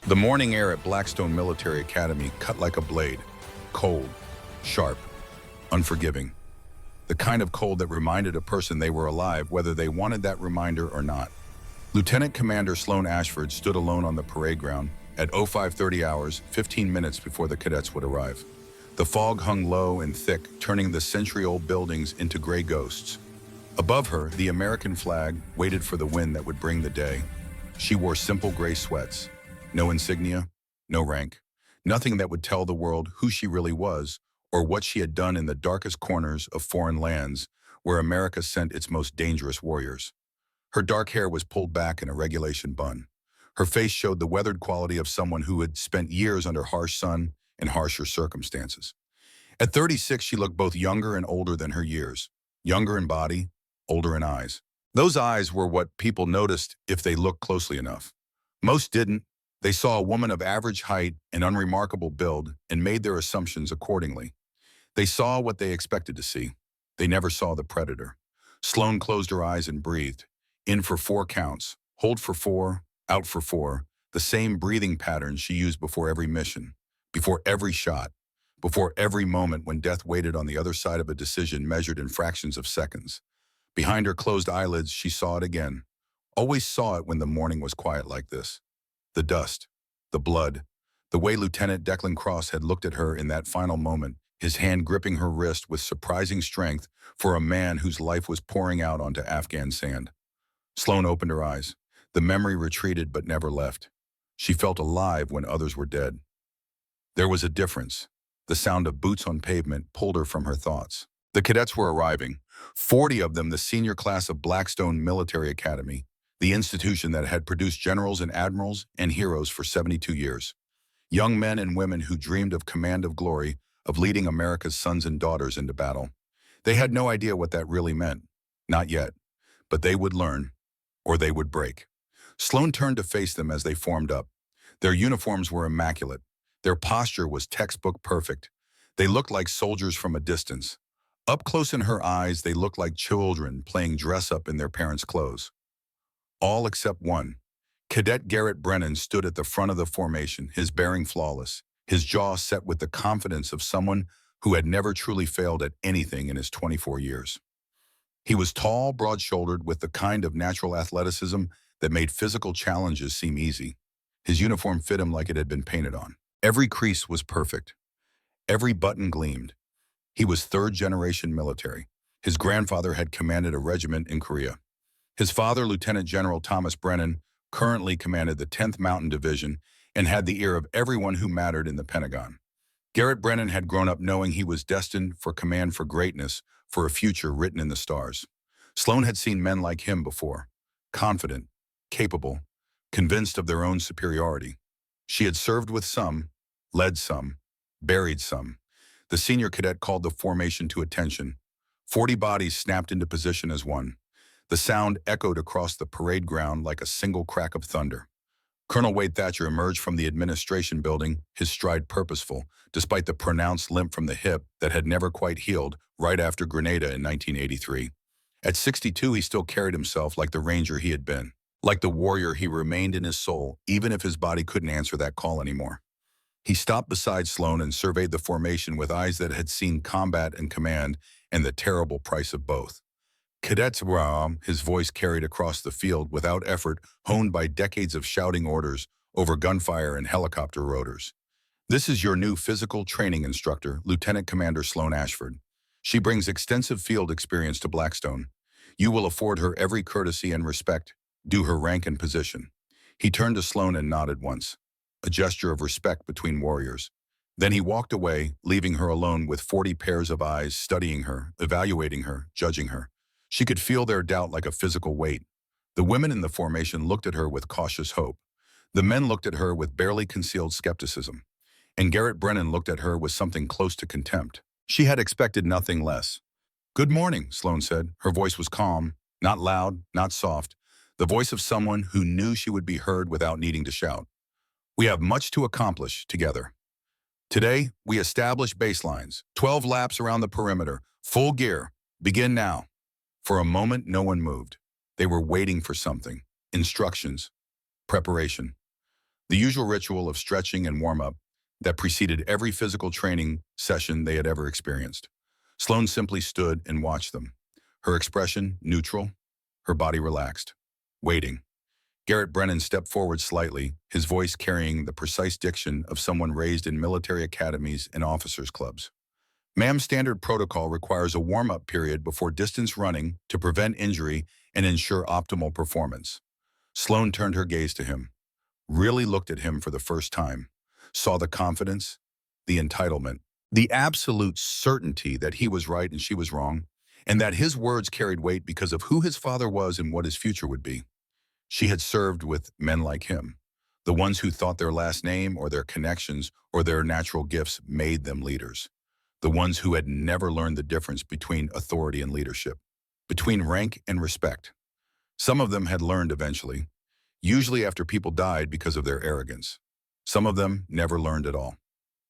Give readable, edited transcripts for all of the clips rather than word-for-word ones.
The morning air at Blackstone Military Academy cut like a blade, cold, sharp, unforgiving. The kind of cold that reminded a person they were alive whether they wanted that reminder or not. Lieutenant Commander Sloan Ashford stood alone on the parade ground at 0530 hours, 15 minutes before the cadets would arrive. The fog hung low and thick, turning the century-old buildings into gray ghosts. Above her, the American flag waited for the wind that would bring the day. She wore simple gray sweats. No insignia, no rank, nothing that would tell the world who she really was or what she had done in the darkest corners of foreign lands where America sent its most dangerous warriors. Her dark hair was pulled back in a regulation bun. Her face showed the weathered quality of someone who had spent years under harsh sun and harsher circumstances. At 36, she looked both younger and older than her years, younger in body, older in eyes. Those eyes were what people noticed if they looked closely enough. Most didn't. They saw a woman of average height and unremarkable build and made their assumptions accordingly. They saw what they expected to see. They never saw the predator. Sloan closed her eyes and breathed. In for 4 counts, hold for 4, out for 4, the same breathing pattern she used before every mission, before every shot, before every moment when death waited on the other side of a decision measured in fractions of seconds. Behind her closed eyelids, she saw it again. Always saw it when the morning was quiet like this. The dust, the blood, the way Lieutenant Declan Cross had looked at her in that final moment, his hand gripping her wrist with surprising strength for a man whose life was pouring out onto Afghan sand. Sloan opened her eyes. The memory retreated but never left. She felt alive when others were dead. There was a difference. The sound of boots on pavement pulled her from her thoughts. The cadets were arriving, 40 of them the senior class of Blackstone Military Academy, the institution that had produced generals and admirals and heroes for 72 years. Young men and women who dreamed of command of glory, of leading America's sons and daughters into battle. They had no idea what that really meant. Not yet. But they would learn, or they would break. Sloan turned to face them as they formed up. Their uniforms were immaculate. Their posture was textbook perfect. They looked like soldiers from a distance. Up close in her eyes, they looked like children playing dress-up in their parents' clothes. All except one. Cadet Garrett Brennan stood at the front of the formation, his bearing flawless, his jaw set with the confidence of someone who had never truly failed at anything in his 24 years. He was tall, broad-shouldered, with the kind of natural athleticism that made physical challenges seem easy. His uniform fit him like it had been painted on. Every crease was perfect. Every button gleamed. He was third-generation military. His grandfather had commanded a regiment in Korea. His father, Lieutenant General Thomas Brennan, currently commanded the 10th Mountain Division and had the ear of everyone who mattered in the Pentagon. Garrett Brennan had grown up knowing he was destined for command, for greatness, for a future written in the stars. Sloan had seen men like him before, confident, capable, convinced of their own superiority. She had served with some, led some, buried some. The senior cadet called the formation to attention. 40 bodies snapped into position as one. The sound echoed across the parade ground like a single crack of thunder. Colonel Wade Thatcher emerged from the administration building, his stride purposeful, despite the pronounced limp from the hip that had never quite healed right after Grenada in 1983. At 62, he still carried himself like the ranger he had been, like the warrior he remained in his soul, even if his body couldn't answer that call anymore. He stopped beside Sloan and surveyed the formation with eyes that had seen combat and command and the terrible price of both. Cadets, his voice carried across the field without effort, honed by decades of shouting orders over gunfire and helicopter rotors. This is your new physical training instructor, Lieutenant Commander Sloan Ashford. She brings extensive field experience to Blackstone. You will afford her every courtesy and respect, due her rank and position. He turned to Sloan and nodded once, a gesture of respect between warriors. Then he walked away, leaving her alone with 40 pairs of eyes studying her, evaluating her, judging her. She could feel their doubt like a physical weight. The women in the formation looked at her with cautious hope. The men looked at her with barely concealed skepticism. And Garrett Brennan looked at her with something close to contempt. She had expected nothing less. "Good morning," Sloan said. Her voice was calm, not loud, not soft, the voice of someone who knew she would be heard without needing to shout. "We have much to accomplish together. Today, we establish baselines, 12 laps around the perimeter, full gear. Begin now." For a moment, no one moved. They were waiting for something. Instructions. Preparation. The usual ritual of stretching and warm-up that preceded every physical training session they had ever experienced. Sloane simply stood and watched them, her expression neutral, her body relaxed, waiting. Garrett Brennan stepped forward slightly, his voice carrying the precise diction of someone raised in military academies and officers' clubs. Ma'am, standard protocol requires a warm-up period before distance running to prevent injury and ensure optimal performance. Sloane turned her gaze to him, really looked at him for the first time, saw the confidence, the entitlement, the absolute certainty that he was right and she was wrong, and that his words carried weight because of who his father was and what his future would be. She had served with men like him, the ones who thought their last name or their connections or their natural gifts made them leaders, the ones who had never learned the difference between authority and leadership, between rank and respect. Some of them had learned eventually, usually after people died because of their arrogance. Some of them never learned at all.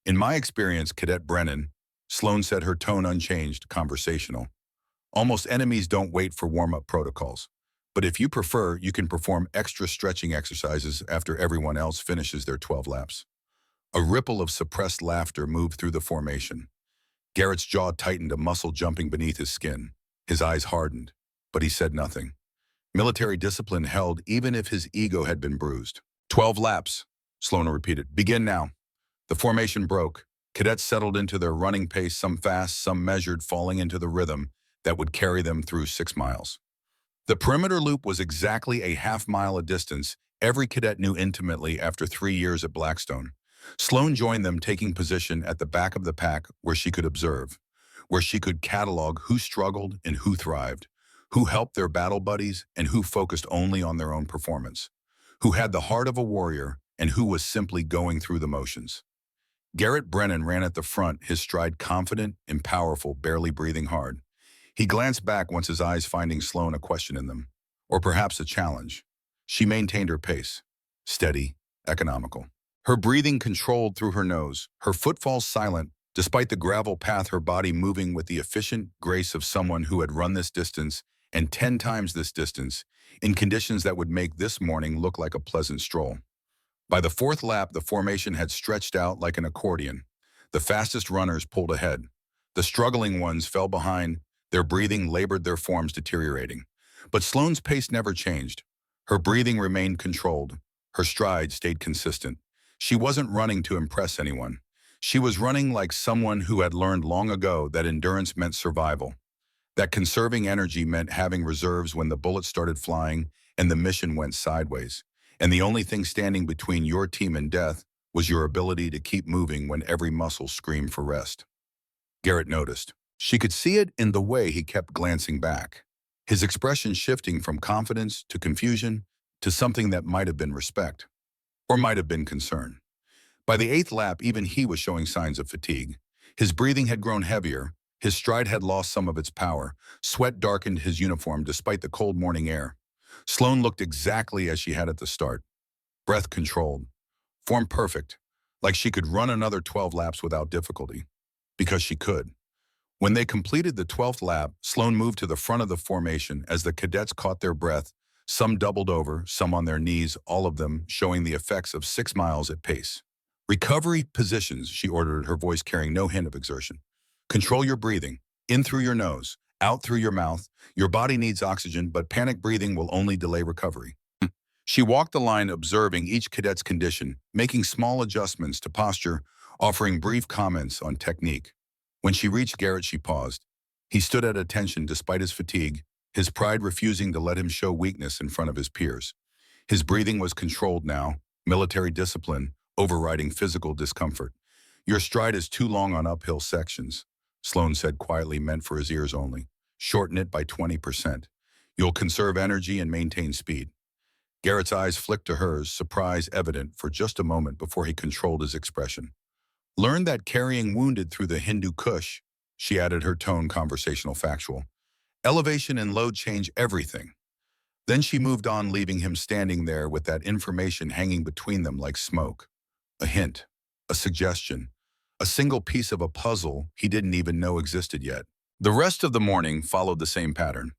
In my experience, Cadet Brennan, Sloane said, her tone unchanged, conversational. Almost enemies don't wait for warm-up protocols. But if you prefer, you can perform extra stretching exercises after everyone else finishes their 12 laps. A ripple of suppressed laughter moved through the formation. Garrett's jaw tightened, a muscle jumping beneath his skin. His eyes hardened, but he said nothing. Military discipline held even if his ego had been bruised. 12 laps, Sloane repeated. Begin now. The formation broke. Cadets settled into their running pace, some fast, some measured, falling into the rhythm that would carry them through 6 miles. The perimeter loop was exactly a half-mile a distance every cadet knew intimately after 3 years at Blackstone. Sloane joined them, taking position at the back of the pack where she could observe, where she could catalog who struggled and who thrived, who helped their battle buddies and who focused only on their own performance, who had the heart of a warrior and who was simply going through the motions. Garrett Brennan ran at the front, his stride confident and powerful, barely breathing hard. He glanced back, once his eyes finding Sloane, a question in them, or perhaps a challenge. She maintained her pace, steady, economical. Her breathing controlled through her nose, her footfalls silent, despite the gravel path, her body moving with the efficient grace of someone who had run this distance and 10 times this distance in conditions that would make this morning look like a pleasant stroll. By the 4th lap, the formation had stretched out like an accordion. The fastest runners pulled ahead. The struggling ones fell behind, their breathing labored, their forms deteriorating. But Sloane's pace never changed. Her breathing remained controlled. Her stride stayed consistent. She wasn't running to impress anyone. She was running like someone who had learned long ago that endurance meant survival, that conserving energy meant having reserves when the bullets started flying and the mission went sideways. And the only thing standing between your team and death was your ability to keep moving when every muscle screamed for rest. Garrett noticed. She could see it in the way he kept glancing back, his expression shifting from confidence to confusion to something that might have been respect, or might have been concern. By the 8th lap, even he was showing signs of fatigue. His breathing had grown heavier, his stride had lost some of its power, sweat darkened his uniform despite the cold morning air. Sloane looked exactly as she had at the start, breath controlled, form perfect, like she could run another 12 laps without difficulty, because she could. When they completed the 12th lap, Sloane moved to the front of the formation as the cadets caught their breath, some doubled over, some on their knees, all of them showing the effects of 6 miles at pace. Recovery positions, she ordered, her voice carrying no hint of exertion. Control your breathing, in through your nose, out through your mouth. Your body needs oxygen, but panic breathing will only delay recovery. She walked the line, observing each cadet's condition, making small adjustments to posture, offering brief comments on technique. When she reached Garrett, she paused. He stood at attention despite his fatigue, his pride refusing to let him show weakness in front of his peers. His breathing was controlled now, military discipline overriding physical discomfort. Your stride is too long on uphill sections, Sloane said quietly, meant for his ears only. Shorten it by 20%. You'll conserve energy and maintain speed. Garrett's eyes flicked to hers, surprise evident for just a moment before he controlled his expression. Learn that carrying wounded through the Hindu Kush, she added, her tone conversational, factual. Elevation and load change everything. Then she moved on, leaving him standing there with that information hanging between them like smoke. A hint, a suggestion, a single piece of a puzzle he didn't even know existed yet. The rest of the morning followed the same pattern.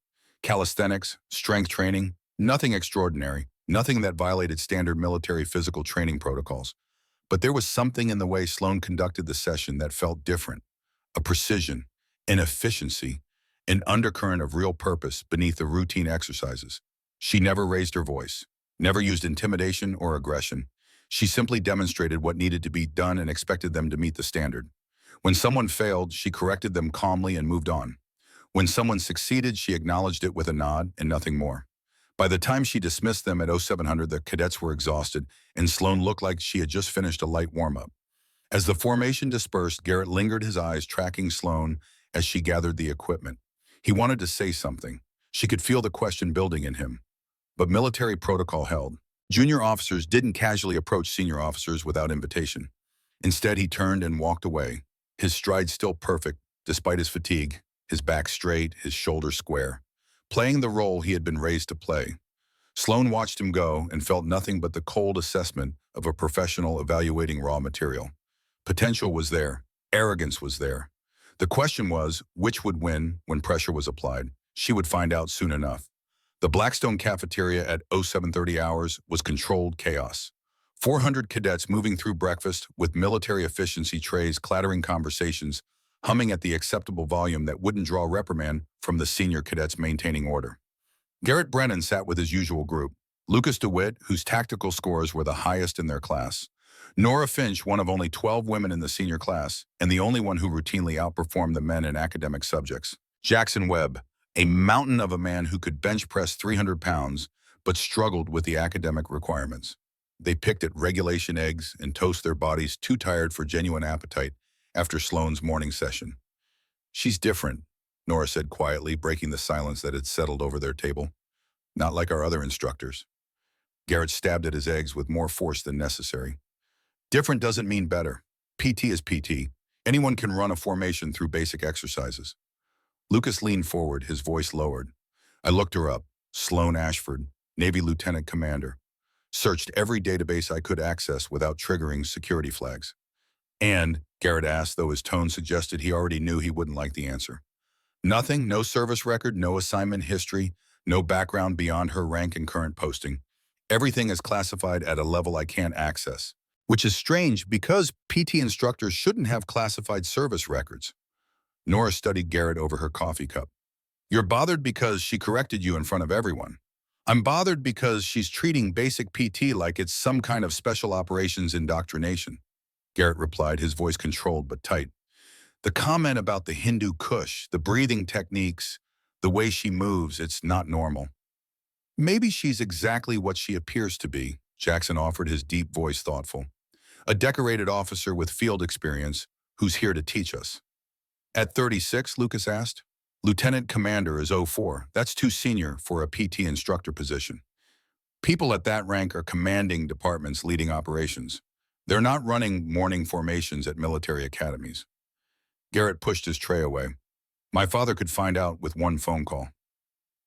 Calisthenics, strength training, nothing extraordinary, Nothing that violated standard military physical training protocols. But there was something in the way Sloan conducted the session that felt different. A precision, an efficiency, an undercurrent of real purpose beneath the routine exercises. She never raised her voice, never used intimidation or aggression. She simply demonstrated what needed to be done and expected them to meet the standard. When someone failed, she corrected them calmly and moved on. When someone succeeded, she acknowledged it with a nod and nothing more. By the time she dismissed them at 0700, the cadets were exhausted, and Sloan looked like she had just finished a light warm-up. As the formation dispersed, Garrett lingered, his eyes tracking Sloan as she gathered the equipment. He wanted to say something. She could feel the question building in him. But military protocol held. Junior officers didn't casually approach senior officers without invitation. Instead, he turned and walked away, his stride still perfect, despite his fatigue, his back straight, his shoulders square, playing the role he had been raised to play. Sloan watched him go and felt nothing but the cold assessment of a professional evaluating raw material. Potential was there. Arrogance was there. The question was, which would win when pressure was applied? She would find out soon enough. The Blackstone cafeteria at 0730 hours was controlled chaos. 400 cadets moving through breakfast with military efficiency trays, clattering conversations, humming at the acceptable volume that wouldn't draw reprimand from the senior cadets maintaining order. Garrett Brennan sat with his usual group. Lucas DeWitt, whose tactical scores were the highest in their class. Nora Finch, one of only 12 women in the senior class, and the only one who routinely outperformed the men in academic subjects. Jackson Webb, a mountain of a man who could bench press 300 pounds, but struggled with the academic requirements. They picked at regulation eggs and toast their bodies too tired for genuine appetite after Sloan's morning session. "She's different," Nora said quietly, breaking the silence that had settled over their table. "Not like our other instructors." Garrett stabbed at his eggs with more force than necessary. Different doesn't mean better. PT is PT. Anyone can run a formation through basic exercises. Lucas leaned forward, his voice lowered. "I looked her up. Sloan Ashford, Navy Lieutenant Commander. Searched every database I could access without triggering security flags." "And?" Garrett asked, though his tone suggested he already knew he wouldn't like the answer. "Nothing, no service record, no assignment history, no background beyond her rank and current posting. Everything is classified at a level I can't access. Which is strange because PT instructors shouldn't have classified service records." Nora studied Garrett over her coffee cup. "You're bothered because she corrected you in front of everyone. I'm bothered because she's treating basic PT like it's some kind of special operations indoctrination," Garrett replied, his voice controlled but tight. "The comment about the Hindu Kush, the breathing techniques, the way she moves, it's not normal." "Maybe she's exactly what she appears to be," Jackson offered, his deep voice thoughtful. "A decorated officer with field experience who's here to teach us." "At 36, Lucas asked. "Lieutenant Commander is 04. That's too senior for a PT instructor position. People at that rank are commanding departments leading operations. They're not running morning formations at military academies." Garrett pushed his tray away. "My father could find out with one phone call."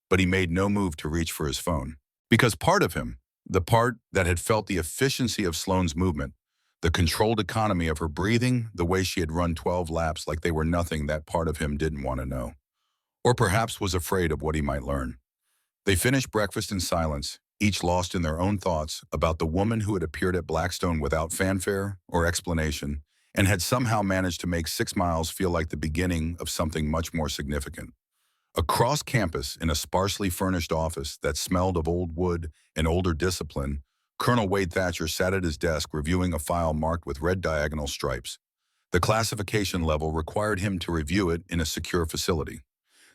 But he made no move to reach for his phone. Because part of him, the part that had felt the efficiency of Sloan's movement, the controlled economy of her breathing, the way she had run 12 laps like they were nothing, that part of him didn't want to know. Or perhaps was afraid of what he might learn. They finished breakfast in silence, each lost in their own thoughts about the woman who had appeared at Blackstone without fanfare or explanation and had somehow managed to make 6 miles feel like the beginning of something much more significant. Across campus, in a sparsely furnished office that smelled of old wood and older discipline, Colonel Wade Thatcher sat at his desk reviewing a file marked with red diagonal stripes. The classification level required him to review it in a secure facility.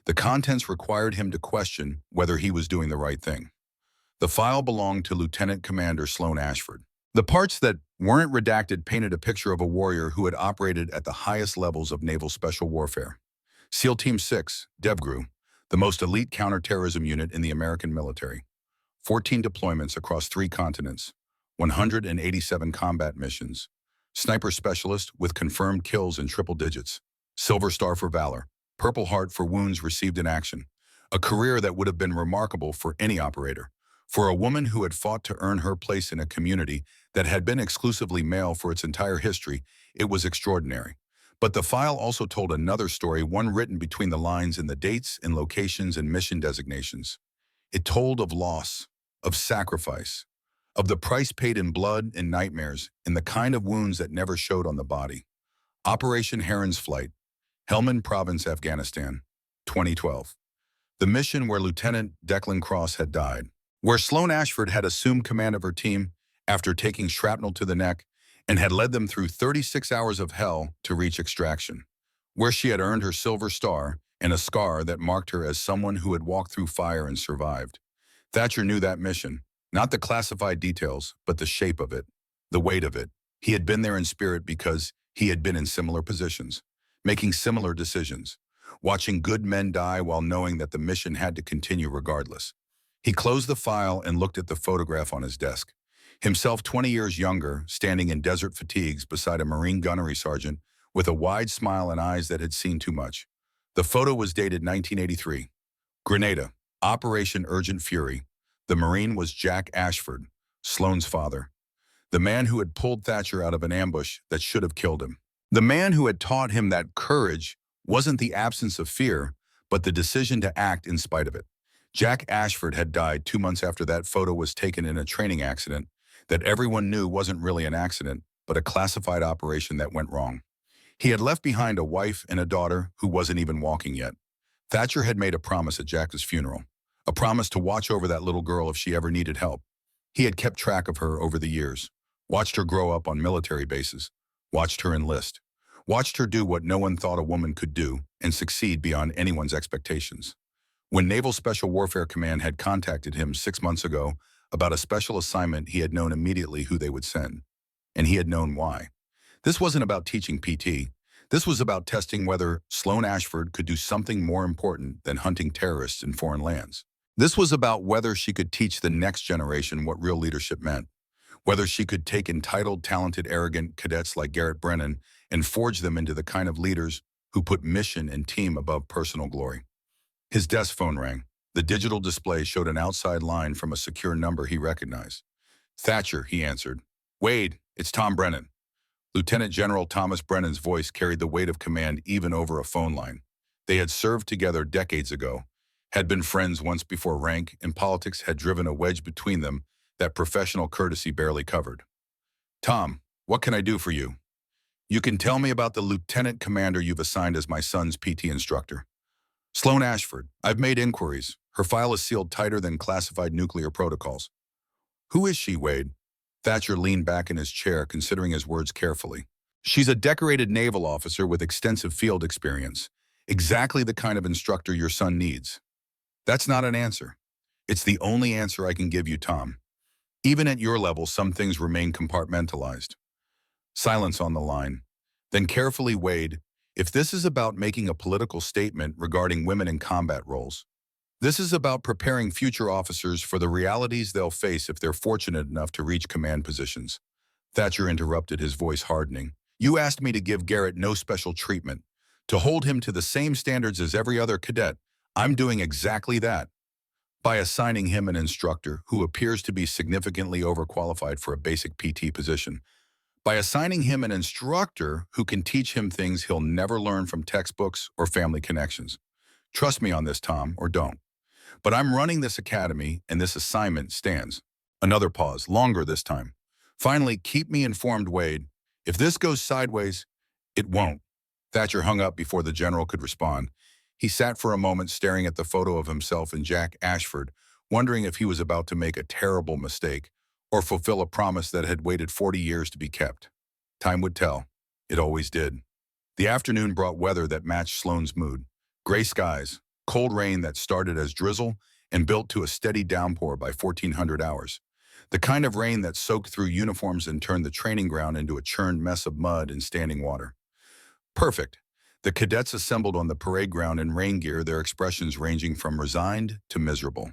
The contents required him to question whether he was doing the right thing. The file belonged to Lieutenant Commander Sloan Ashford. The parts that weren't redacted painted a picture of a warrior who had operated at the highest levels of naval special warfare. SEAL Team 6, DevGru, the most elite counterterrorism unit in the American military. 14 deployments across 3 continents, 187 combat missions. Sniper specialist with confirmed kills in triple digits. Silver Star for valor. Purple Heart for wounds received in action. A career that would have been remarkable for any operator. For a woman who had fought to earn her place in a community that had been exclusively male for its entire history, it was extraordinary. But the file also told another story, one written between the lines in the dates and locations and mission designations. It told of loss, of sacrifice, of the price paid in blood and nightmares, and the kind of wounds that never showed on the body. Operation Heron's Flight, Helmand Province, Afghanistan, 2012. The mission where Lieutenant Declan Cross had died, where Sloan Ashford had assumed command of her team after taking shrapnel to the neck and had led them through 36 hours of hell to reach extraction, where she had earned her Silver Star and a scar that marked her as someone who had walked through fire and survived. Thatcher knew that mission, not the classified details, but the shape of it, the weight of it. He had been there in spirit because he had been in similar positions, making similar decisions, watching good men die while knowing that the mission had to continue regardless. He closed the file and looked at the photograph on his desk. Himself 20 years younger, standing in desert fatigues beside a Marine gunnery sergeant with a wide smile and eyes that had seen too much. The photo was dated 1983. Grenada, Operation Urgent Fury. The Marine was Jack Ashford, Sloan's father. The man who had pulled Thatcher out of an ambush that should have killed him. The man who had taught him that courage wasn't the absence of fear, but the decision to act in spite of it. Jack Ashford had died 2 months after that photo was taken in a training accident that everyone knew wasn't really an accident, but a classified operation that went wrong. He had left behind a wife and a daughter who wasn't even walking yet. Thatcher had made a promise at Jack's funeral, a promise to watch over that little girl if she ever needed help. He had kept track of her over the years, watched her grow up on military bases, watched her enlist, watched her do what no one thought a woman could do and succeed beyond anyone's expectations. When Naval Special Warfare Command had contacted him 6 months ago about a special assignment, he had known immediately who they would send, and he had known why. This wasn't about teaching PT. This was about testing whether Sloan Ashford could do something more important than hunting terrorists in foreign lands. This was about whether she could teach the next generation what real leadership meant, whether she could take entitled, talented, arrogant cadets like Garrett Brennan and forge them into the kind of leaders who put mission and team above personal glory. His desk phone rang. The digital display showed an outside line from a secure number he recognized. "Thatcher," he answered. "Wade, it's Tom Brennan." Lieutenant General Thomas Brennan's voice carried the weight of command even over a phone line. They had served together decades ago, had been friends once before rank, and politics had driven a wedge between them that professional courtesy barely covered. "Tom, what can I do for you?" "You can tell me about the lieutenant commander you've assigned as my son's PT instructor." "Sloan Ashford. I've made inquiries. Her file is sealed tighter than classified nuclear protocols." "Who is she, Wade?" Thatcher leaned back in his chair, considering his words carefully. "She's a decorated naval officer with extensive field experience. Exactly the kind of instructor your son needs." "That's not an answer. It's the only answer I can give you, Tom. Even at your level, some things remain compartmentalized." Silence on the line. Then carefully, "Wade, if this is about making a political statement regarding women in combat roles, this is about preparing future officers for the realities they'll face if they're fortunate enough to reach command positions." Thatcher interrupted, his voice hardening. "You asked me to give Garrett no special treatment, to hold him to the same standards as every other cadet. I'm doing exactly that, by assigning him an instructor who appears to be significantly overqualified for a basic PT position. By assigning him an instructor who can teach him things he'll never learn from textbooks or family connections. Trust me on this, Tom, or don't. But I'm running this academy, and this assignment stands." Another pause, longer this time. "Finally, keep me informed, Wade. If this goes sideways, it won't." Thatcher hung up before the general could respond. He sat for a moment staring at the photo of himself and Jack Ashford, wondering if he was about to make a terrible mistake or fulfill a promise that had waited 40 years to be kept. Time would tell. It always did. The afternoon brought weather that matched Sloan's mood. Gray skies, cold rain that started as drizzle and built to a steady downpour by 1400 hours. The kind of rain that soaked through uniforms and turned the training ground into a churned mess of mud and standing water. Perfect. The cadets assembled on the parade ground in rain gear, their expressions ranging from resigned to miserable.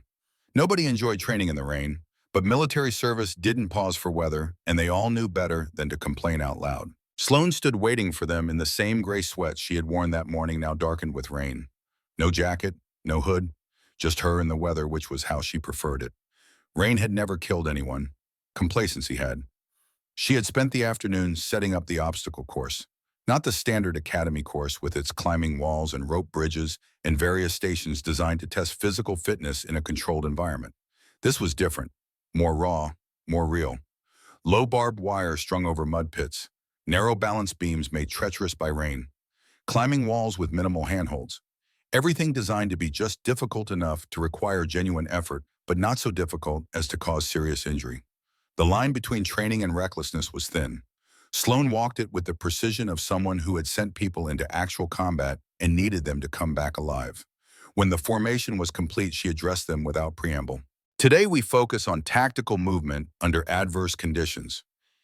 Nobody enjoyed training in the rain, but military service didn't pause for weather, and they all knew better than to complain out loud. Sloan stood waiting for them in the same gray sweats she had worn that morning, now darkened with rain. No jacket, no hood, just her and the weather, which was how she preferred it. Rain had never killed anyone. Complacency had. She had spent the afternoon setting up the obstacle course, not the standard academy course with its climbing walls and rope bridges and various stations designed to test physical fitness in a controlled environment. This was different. More raw, more real. Low barbed wire strung over mud pits. Narrow balance beams made treacherous by rain. Climbing walls with minimal handholds. Everything designed to be just difficult enough to require genuine effort, but not so difficult as to cause serious injury. The line between training and recklessness was thin. Sloan walked it with the precision of someone who had sent people into actual combat and needed them to come back alive. When the formation was complete, she addressed them without preamble. Today, we focus on tactical movement under adverse conditions.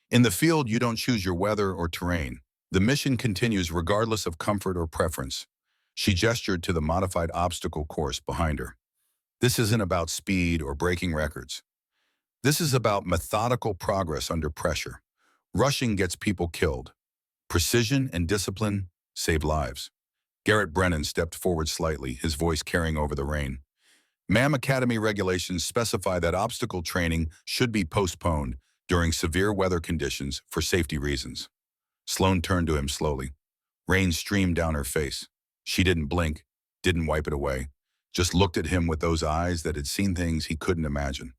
In the field, you don't choose your weather or terrain. The mission continues regardless of comfort or preference. She gestured to the modified obstacle course behind her. This isn't about speed or breaking records. This is about methodical progress under pressure. Rushing gets people killed. Precision and discipline save lives. Garrett Brennan stepped forward slightly, his voice carrying over the rain. Ma'am, Academy regulations specify that obstacle training should be postponed during severe weather conditions for safety reasons. Sloan turned to him slowly. Rain streamed down her face. She didn't blink, didn't wipe it away, just looked at him with those eyes that had seen things he couldn't imagine.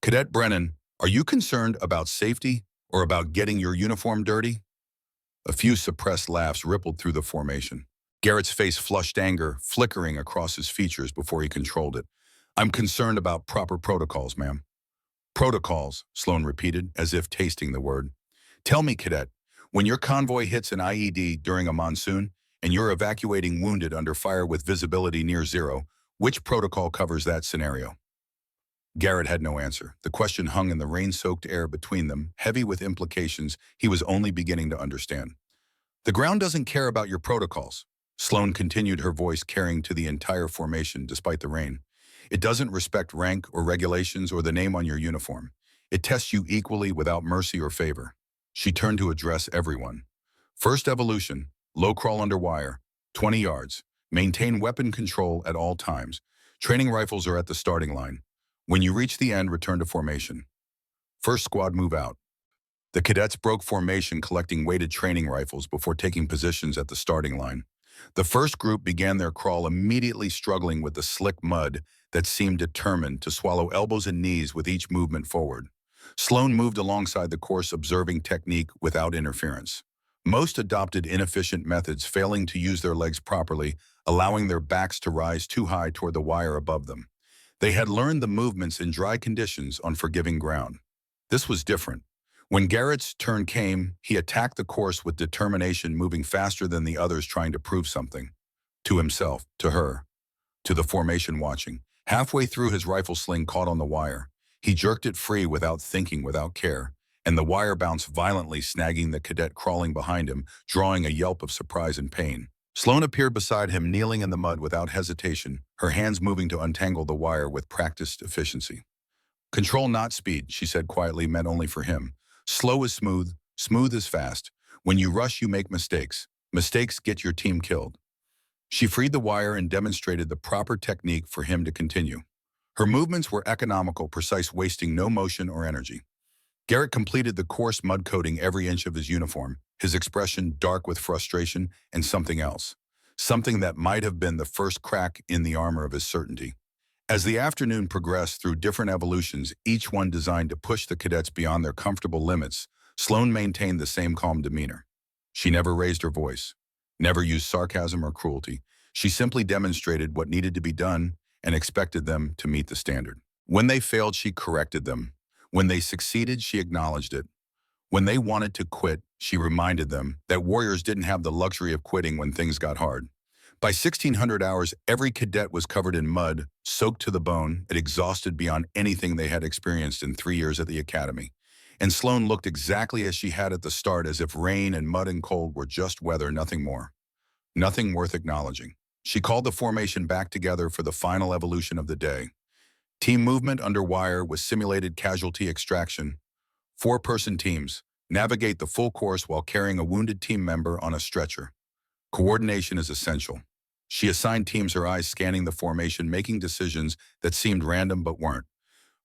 Cadet Brennan, are you concerned about safety or about getting your uniform dirty? A few suppressed laughs rippled through the formation. Garrett's face flushed anger, flickering across his features before he controlled it. I'm concerned about proper protocols, ma'am. Protocols, Sloan repeated, as if tasting the word. Tell me, Cadet, when your convoy hits an IED during a monsoon and you're evacuating wounded under fire with visibility near zero, which protocol covers that scenario? Garrett had no answer. The question hung in the rain-soaked air between them, heavy with implications he was only beginning to understand. The ground doesn't care about your protocols. Sloan continued, her voice carrying to the entire formation despite the rain. It doesn't respect rank or regulations or the name on your uniform. It tests you equally without mercy or favor. She turned to address everyone. First evolution, low crawl under wire, 20 yards. Maintain weapon control at all times. Training rifles are at the starting line. When you reach the end, return to formation. First squad move out. The cadets broke formation, collecting weighted training rifles before taking positions at the starting line. The first group began their crawl, immediately struggling with the slick mud that seemed determined to swallow elbows and knees with each movement forward. Sloan moved alongside the course, observing technique without interference. Most adopted inefficient methods, failing to use their legs properly, allowing their backs to rise too high toward the wire above them. They had learned the movements in dry conditions on forgiving ground. This was different. When Garrett's turn came, he attacked the course with determination, moving faster than the others, trying to prove something. To himself, to her, to the formation watching. Halfway through, his rifle sling caught on the wire. He jerked it free without thinking, without care, and the wire bounced violently, snagging the cadet crawling behind him, drawing a yelp of surprise and pain. Sloan appeared beside him, kneeling in the mud without hesitation, her hands moving to untangle the wire with practiced efficiency. Control, not speed, she said quietly, meant only for him. Slow is smooth, smooth is fast. When you rush, you make mistakes. Mistakes get your team killed. She freed the wire and demonstrated the proper technique for him to continue. Her movements were economical, precise, wasting no motion or energy. Garrett completed the course, mud coating every inch of his uniform, his expression dark with frustration and something else. Something that might have been the first crack in the armor of his certainty. As the afternoon progressed through different evolutions, each one designed to push the cadets beyond their comfortable limits, Sloan maintained the same calm demeanor. She never raised her voice, never used sarcasm or cruelty. She simply demonstrated what needed to be done and expected them to meet the standard. When they failed, she corrected them. When they succeeded, she acknowledged it. When they wanted to quit, she reminded them that warriors didn't have the luxury of quitting when things got hard. By 1600 hours, every cadet was covered in mud, soaked to the bone, and exhausted beyond anything they had experienced in 3 years at the academy. And Sloan looked exactly as she had at the start, as if rain and mud and cold were just weather, nothing more. Nothing worth acknowledging. She called the formation back together for the final evolution of the day. Team movement under wire with simulated casualty extraction. 4-person teams. Navigate the full course while carrying a wounded team member on a stretcher. Coordination is essential. She assigned teams, her eyes scanning the formation, making decisions that seemed random but weren't.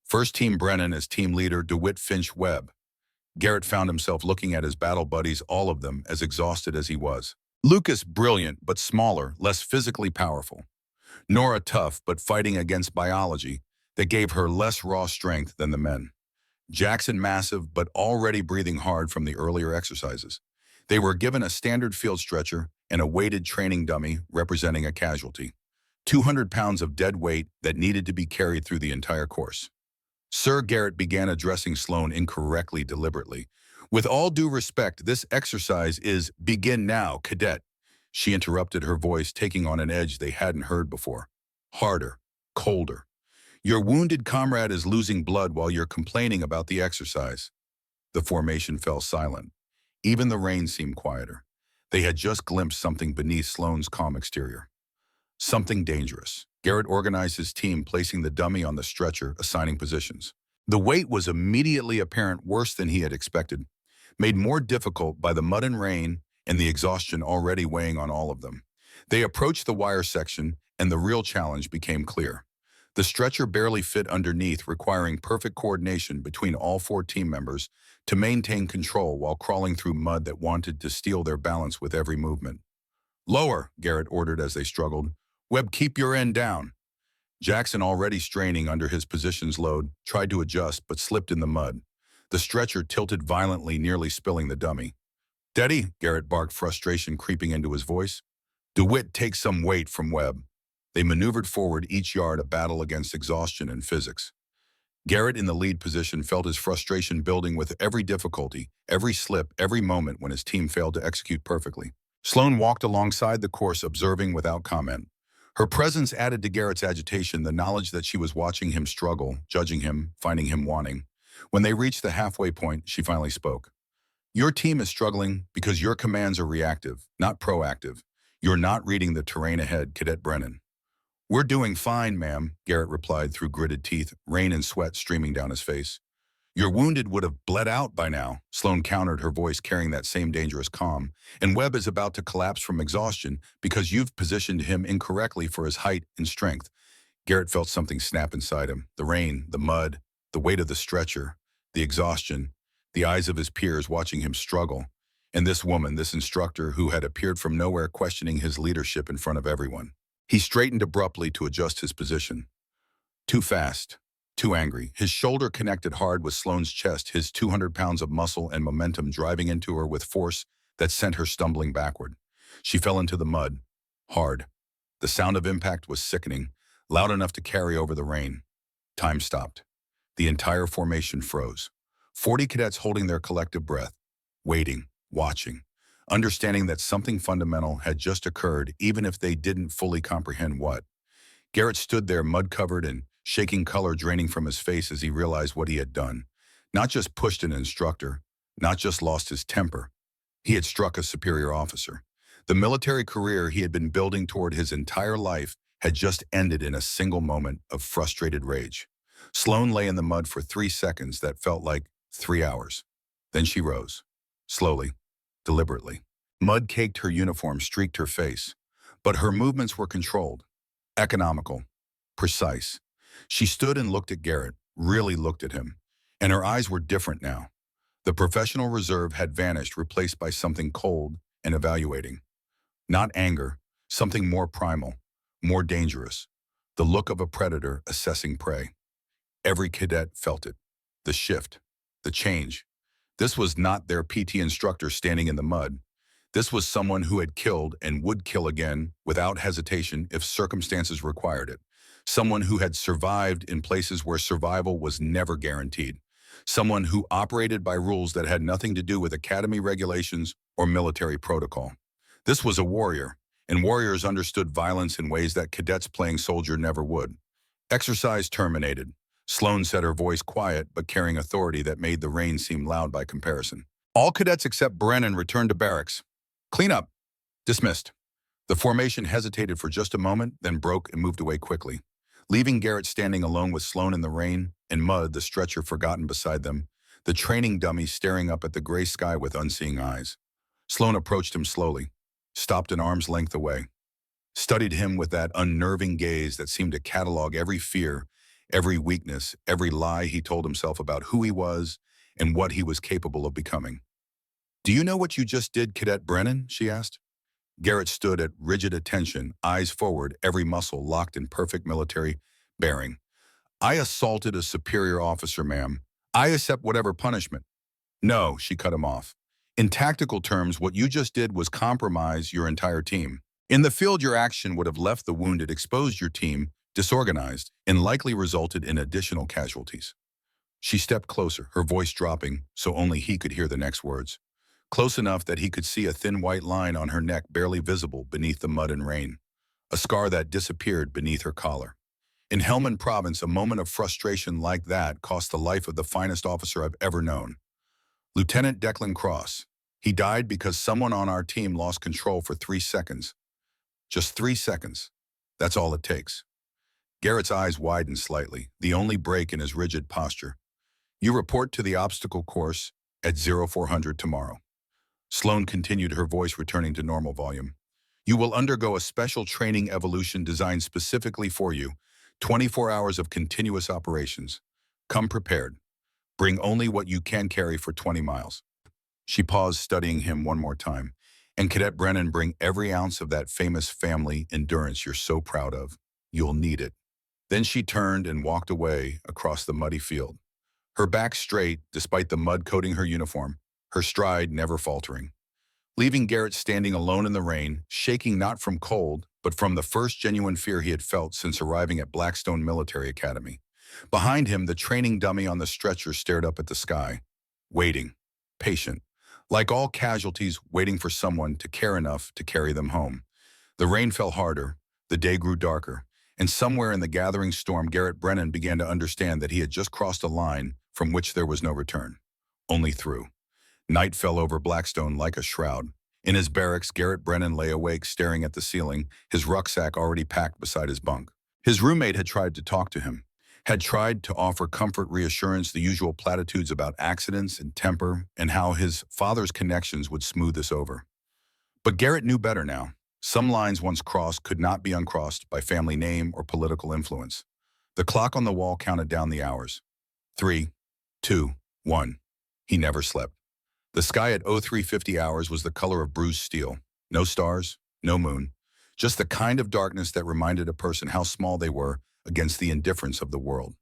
First Team Brennan as team leader, DeWitt Finch Webb. Garrett found himself looking at his battle buddies, all of them as exhausted as he was. Lucas, brilliant but smaller, less physically powerful. Nora, tough but fighting against biology that gave her less raw strength than the men. Jackson massive but already breathing hard from the earlier exercises. They were given a standard field stretcher and a weighted training dummy representing a casualty. 200 pounds of dead weight that needed to be carried through the entire course. Sir Garrett began addressing Sloane incorrectly deliberately. With all due respect, this exercise is begin now, cadet. She interrupted, her voice taking on an edge they hadn't heard before. Harder, colder. Your wounded comrade is losing blood while you're complaining about the exercise. The formation fell silent. Even the rain seemed quieter. They had just glimpsed something beneath Sloane's calm exterior. Something dangerous. Garrett organized his team, placing the dummy on the stretcher, assigning positions. The weight was immediately apparent, worse than he had expected, made more difficult by the mud and rain and the exhaustion already weighing on all of them. They approached the wire section, and the real challenge became clear. The stretcher barely fit underneath, requiring perfect coordination between all 4 team members to maintain control while crawling through mud that wanted to steal their balance with every movement. Lower, Garrett ordered as they struggled. Webb, keep your end down. Jackson, already straining under his position's load, tried to adjust but slipped in the mud. The stretcher tilted violently, nearly spilling the dummy. Steady, Garrett barked, frustration creeping into his voice. DeWitt, take some weight from Webb. They maneuvered forward, each yard a battle against exhaustion and physics. Garrett, in the lead position, felt his frustration building with every difficulty, every slip, every moment when his team failed to execute perfectly. Sloane walked alongside the course, observing without comment. Her presence added to Garrett's agitation, the knowledge that she was watching him struggle, judging him, finding him wanting. When they reached the halfway point, she finally spoke. Your team is struggling because your commands are reactive, not proactive. You're not reading the terrain ahead, Cadet Brennan. We're doing fine, ma'am, Garrett replied through gritted teeth, rain and sweat streaming down his face. Your wounded would have bled out by now, Sloane countered, her voice carrying that same dangerous calm. And Webb is about to collapse from exhaustion because you've positioned him incorrectly for his height and strength. Garrett felt something snap inside him. The rain, the mud, the weight of the stretcher, the exhaustion, the eyes of his peers watching him struggle. And this woman, this instructor who had appeared from nowhere, questioning his leadership in front of everyone. He straightened abruptly to adjust his position. Too fast. Too angry. His shoulder connected hard with Sloane's chest, his 200 pounds of muscle and momentum driving into her with force that sent her stumbling backward. She fell into the mud. Hard. The sound of impact was sickening, loud enough to carry over the rain. Time stopped. The entire formation froze. 40 cadets holding their collective breath, waiting, watching, understanding that something fundamental had just occurred, even if they didn't fully comprehend what. Garrett stood there, mud-covered and shaking, color draining from his face as he realized what he had done. Not just pushed an instructor, not just lost his temper. He had struck a superior officer. The military career he had been building toward his entire life had just ended in a single moment of frustrated rage. Sloane lay in the mud for 3 seconds that felt like 3 hours. Then she rose, slowly, deliberately. Mud caked her uniform, streaked her face. But her movements were controlled, economical, precise. She stood and looked at Garrett, really looked at him. And her eyes were different now. The professional reserve had vanished, replaced by something cold and evaluating. Not anger, something more primal, more dangerous. The look of a predator assessing prey. Every cadet felt it. The shift, the change. This was not their PT instructor standing in the mud. This was someone who had killed and would kill again without hesitation if circumstances required it. Someone who had survived in places where survival was never guaranteed. Someone who operated by rules that had nothing to do with academy regulations or military protocol. This was a warrior, and warriors understood violence in ways that cadets playing soldier never would. Exercise terminated. Sloane said, her voice quiet but carrying authority that made the rain seem loud by comparison. All cadets except Brennan returned to barracks. Clean up. Dismissed. The formation hesitated for just a moment, then broke and moved away quickly, leaving Garrett standing alone with Sloane in the rain and mud, the stretcher forgotten beside them, the training dummy staring up at the gray sky with unseeing eyes. Sloane approached him slowly, stopped an arm's length away, studied him with that unnerving gaze that seemed to catalog every fear, every weakness, every lie he told himself about who he was and what he was capable of becoming. Do you know what you just did, Cadet Brennan? She asked. Garrett stood at rigid attention, eyes forward, every muscle locked in perfect military bearing. I assaulted a superior officer, ma'am. I accept whatever punishment. No, she cut him off. In tactical terms, what you just did was compromise your entire team. In the field, your action would have left the wounded, exposed your team, disorganized, and likely resulted in additional casualties. She stepped closer, her voice dropping so only he could hear the next words. Close enough that he could see a thin white line on her neck barely visible beneath the mud and rain, a scar that disappeared beneath her collar. In Helmand Province, a moment of frustration like that cost the life of the finest officer I've ever known. Lieutenant Declan Cross. He died because someone on our team lost control for 3 seconds. Just 3 seconds. That's all it takes. Garrett's eyes widened slightly, the only break in his rigid posture. You report to the obstacle course at 0400 tomorrow. Sloane continued, her voice returning to normal volume. You will undergo a special training evolution designed specifically for you. 24 hours of continuous operations. Come prepared. Bring only what you can carry for 20 miles. She paused, studying him one more time. And Cadet Brennan, bring every ounce of that famous family endurance you're so proud of. You'll need it. Then she turned and walked away across the muddy field. Her back straight, despite the mud coating her uniform, her stride never faltering. Leaving Garrett standing alone in the rain, shaking not from cold, but from the first genuine fear he had felt since arriving at Blackstone Military Academy. Behind him, the training dummy on the stretcher stared up at the sky, waiting, patient, like all casualties waiting for someone to care enough to carry them home. The rain fell harder, the day grew darker, and somewhere in the gathering storm, Garrett Brennan began to understand that he had just crossed a line from which there was no return, only through. Night fell over Blackstone like a shroud. In his barracks, Garrett Brennan lay awake, staring at the ceiling, his rucksack already packed beside his bunk. His roommate had tried to talk to him, had tried to offer comfort, reassurance, the usual platitudes about accidents and temper, and how his father's connections would smooth this over. But Garrett knew better now. Some lines once crossed could not be uncrossed by family name or political influence. The clock on the wall counted down the hours. 3, 2, 1. He never slept. The sky at 0350 hours was the color of bruised steel. No stars, no moon. Just the kind of darkness that reminded a person how small they were against the indifference of the world.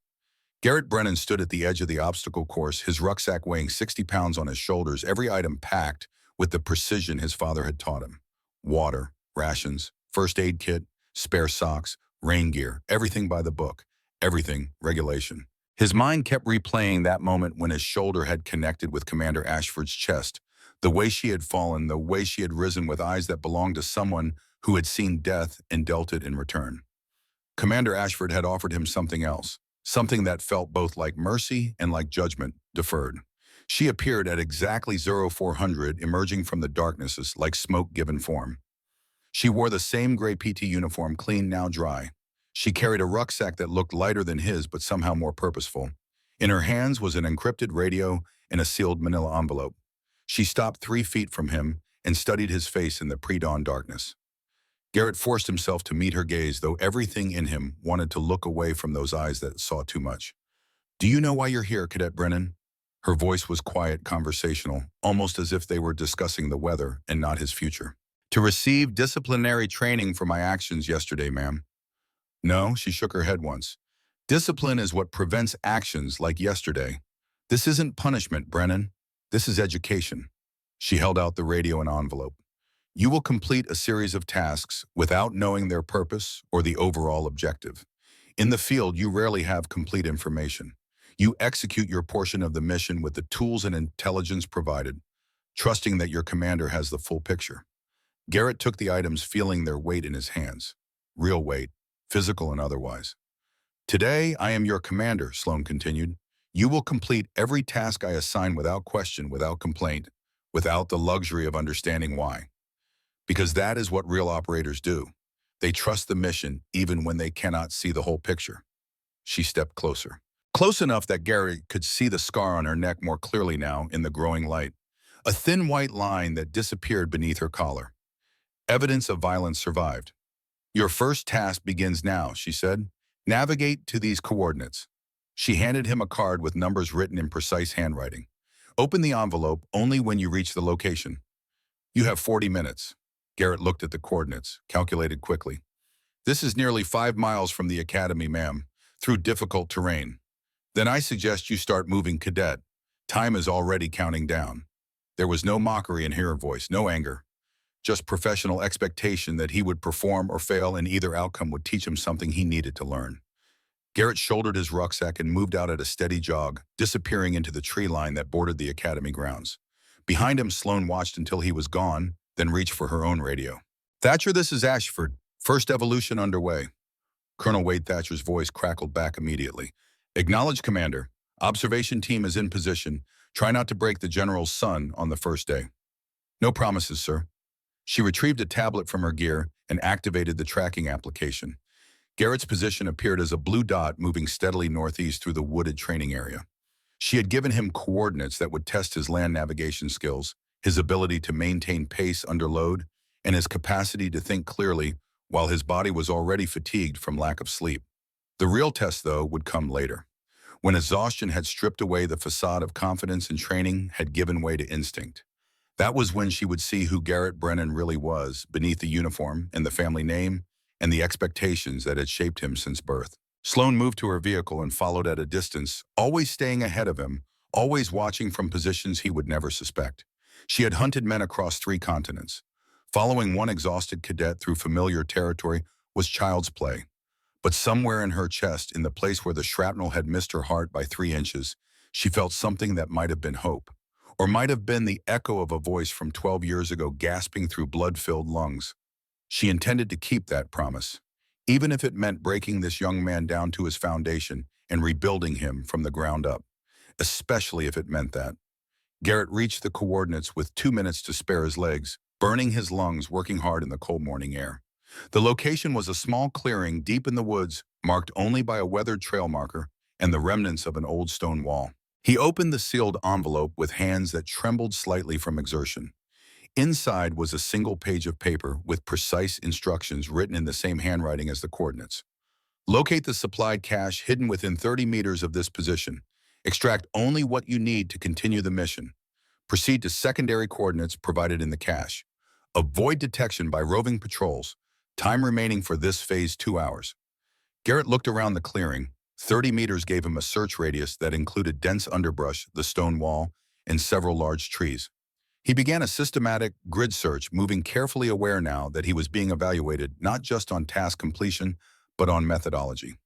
Garrett Brennan stood at the edge of the obstacle course, his rucksack weighing 60 pounds on his shoulders, every item packed with the precision his father had taught him. Water, rations, first aid kit, spare socks, rain gear, everything by the book, everything regulation. His mind kept replaying that moment when his shoulder had connected with Commander Ashford's chest, the way she had fallen, the way she had risen with eyes that belonged to someone who had seen death and dealt it in return. Commander Ashford had offered him something else, something that felt both like mercy and like judgment deferred. She appeared at exactly 0400, emerging from the darknesses like smoke given form. She wore the same gray PT uniform, clean, now dry. She carried a rucksack that looked lighter than his, but somehow more purposeful. In her hands was an encrypted radio and a sealed manila envelope. She stopped 3 feet from him and studied his face in the pre-dawn darkness. Garrett forced himself to meet her gaze, though everything in him wanted to look away from those eyes that saw too much. Do you know why you're here, Cadet Brennan? Her voice was quiet, conversational, almost as if they were discussing the weather and not his future. To receive disciplinary training for my actions yesterday, ma'am. No, she shook her head once. Discipline is what prevents actions like yesterday. This isn't punishment, Brennan. This is education. She held out the radio and envelope. You will complete a series of tasks without knowing their purpose or the overall objective. In the field, you rarely have complete information. You execute your portion of the mission with the tools and intelligence provided, trusting that your commander has the full picture. Garrett took the items, feeling their weight in his hands. Real weight, physical and otherwise. Today, I am your commander, Sloane continued. You will complete every task I assign without question, without complaint, without the luxury of understanding why. Because that is what real operators do. They trust the mission even when they cannot see the whole picture. She stepped closer. Close enough that Garrett could see the scar on her neck more clearly now in the growing light. A thin white line that disappeared beneath her collar. Evidence of violence survived. Your first task begins now, she said. Navigate to these coordinates. She handed him a card with numbers written in precise handwriting. Open the envelope only when you reach the location. You have 40 minutes. Garrett looked at the coordinates, calculated quickly. This is nearly 5 miles from the academy, ma'am, through difficult terrain. Then I suggest you start moving, cadet. Time is already counting down. There was no mockery in her voice, no anger, just professional expectation that he would perform or fail, and either outcome would teach him something he needed to learn. Garrett shouldered his rucksack and moved out at a steady jog, disappearing into the tree line that bordered the academy grounds. Behind him, Sloan watched until he was gone, then reached for her own radio. "Thatcher, this is Ashford. First evolution underway." Colonel Wade Thatcher's voice crackled back immediately. "Acknowledge, Commander. Observation team is in position. Try not to break the General's sun on the first day." "No promises, sir." She retrieved a tablet from her gear and activated the tracking application. Garrett's position appeared as a blue dot moving steadily northeast through the wooded training area. She had given him coordinates that would test his land navigation skills, his ability to maintain pace under load, and his capacity to think clearly while his body was already fatigued from lack of sleep. The real test, though, would come later, when exhaustion had stripped away the facade of confidence and training had given way to instinct. That was when she would see who Garrett Brennan really was beneath the uniform and the family name and the expectations that had shaped him since birth. Sloan moved to her vehicle and followed at a distance, always staying ahead of him, always watching from positions he would never suspect. She had hunted men across 3 continents. Following one exhausted cadet through familiar territory was child's play. But somewhere in her chest, in the place where the shrapnel had missed her heart by 3 inches, she felt something that might have been hope, or might have been the echo of a voice from 12 years ago gasping through blood-filled lungs. She intended to keep that promise, even if it meant breaking this young man down to his foundation and rebuilding him from the ground up, especially if it meant that. Garrett reached the coordinates with 2 minutes to spare his legs, burning his lungs working hard in the cold morning air. The location was a small clearing deep in the woods, marked only by a weathered trail marker and the remnants of an old stone wall. He opened the sealed envelope with hands that trembled slightly from exertion. Inside was a single page of paper with precise instructions written in the same handwriting as the coordinates. "Locate the supplied cache hidden within 30 meters of this position. Extract only what you need to continue the mission. Proceed to secondary coordinates provided in the cache. Avoid detection by roving patrols. Time remaining for this phase 2 hours." Garrett looked around the clearing. 30 meters gave him a search radius that included dense underbrush, the stone wall, and several large trees. He began a systematic grid search, moving carefully, aware now that he was being evaluated not just on task completion, but on methodology.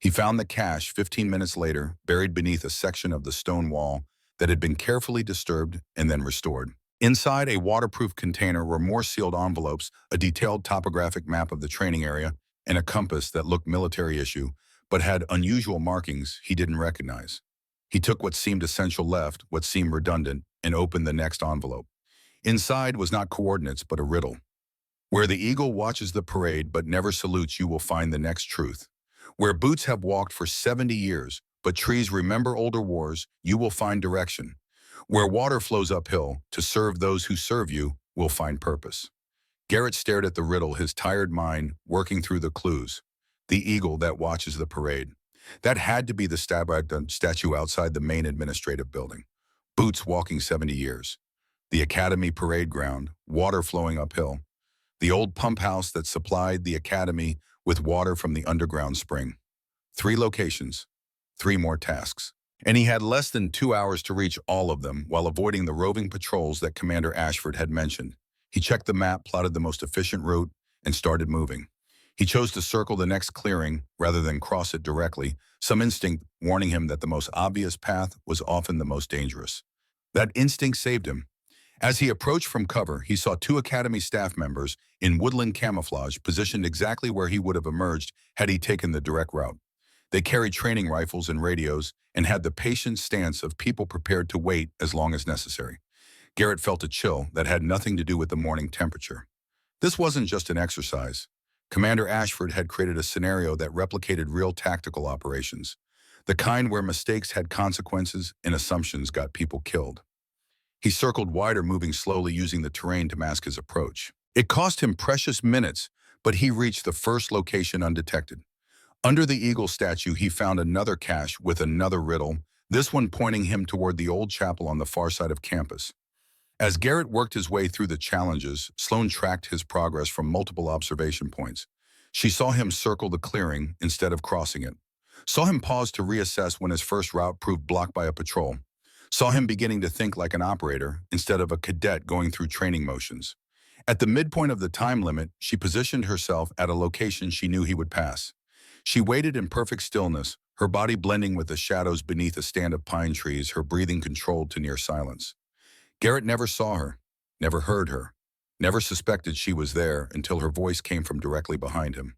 He found the cache 15 minutes later, buried beneath a section of the stone wall that had been carefully disturbed and then restored. Inside a waterproof container were more sealed envelopes, a detailed topographic map of the training area, and a compass that looked military issue, but had unusual markings he didn't recognize. He took what seemed essential, left what seemed redundant, and opened the next envelope. Inside was not coordinates, but a riddle. "Where the eagle watches the parade but never salutes, you will find the next truth. Where boots have walked for 70 years, but trees remember older wars, you will find direction. Where water flows uphill to serve those who serve you, will find purpose." Garrett stared at the riddle, his tired mind working through the clues. The eagle that watches the parade. That had to be the statue outside the main administrative building. Boots walking 70 years. The academy parade ground, water flowing uphill. The old pump house that supplied the academy with water from the underground spring. 3 locations, 3 more tasks. And he had less than 2 hours to reach all of them while avoiding the roving patrols that Commander Ashford had mentioned. He checked the map, plotted the most efficient route, and started moving. He chose to circle the next clearing rather than cross it directly, some instinct warning him that the most obvious path was often the most dangerous. That instinct saved him. As he approached from cover, he saw 2 academy staff members in woodland camouflage positioned exactly where he would have emerged had he taken the direct route. They carried training rifles and radios and had the patient stance of people prepared to wait as long as necessary. Garrett felt a chill that had nothing to do with the morning temperature. This wasn't just an exercise. Commander Ashford had created a scenario that replicated real tactical operations, the kind where mistakes had consequences and assumptions got people killed. He circled wider, moving slowly, using the terrain to mask his approach. It cost him precious minutes, but he reached the first location undetected. Under the eagle statue, he found another cache with another riddle, this one pointing him toward the old chapel on the far side of campus. As Garrett worked his way through the challenges, Sloan tracked his progress from multiple observation points. She saw him circle the clearing instead of crossing it. Saw him pause to reassess when his first route proved blocked by a patrol. Saw him beginning to think like an operator instead of a cadet going through training motions. At the midpoint of the time limit, she positioned herself at a location she knew he would pass. She waited in perfect stillness, her body blending with the shadows beneath a stand of pine trees, her breathing controlled to near silence. Garrett never saw her, never heard her, never suspected she was there until her voice came from directly behind him.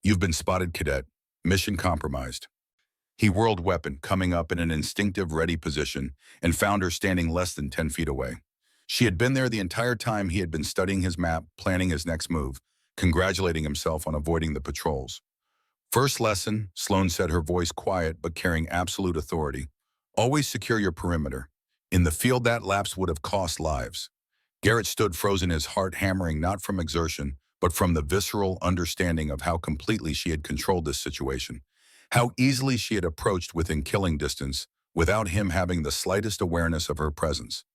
You've been spotted, cadet. Mission compromised. He whirled weapon, coming up in an instinctive ready position, and found her standing less than 10 feet away. She had been there the entire time he had been studying his map, planning his next move, congratulating himself on avoiding the patrols. First lesson, Sloane said, her voice quiet but carrying absolute authority. Always secure your perimeter. In the field, that lapse would have cost lives. Garrett stood frozen, his heart hammering not from exertion, but from the visceral understanding of how completely she had controlled this situation. How easily she had approached within killing distance, without him having the slightest awareness of her presence.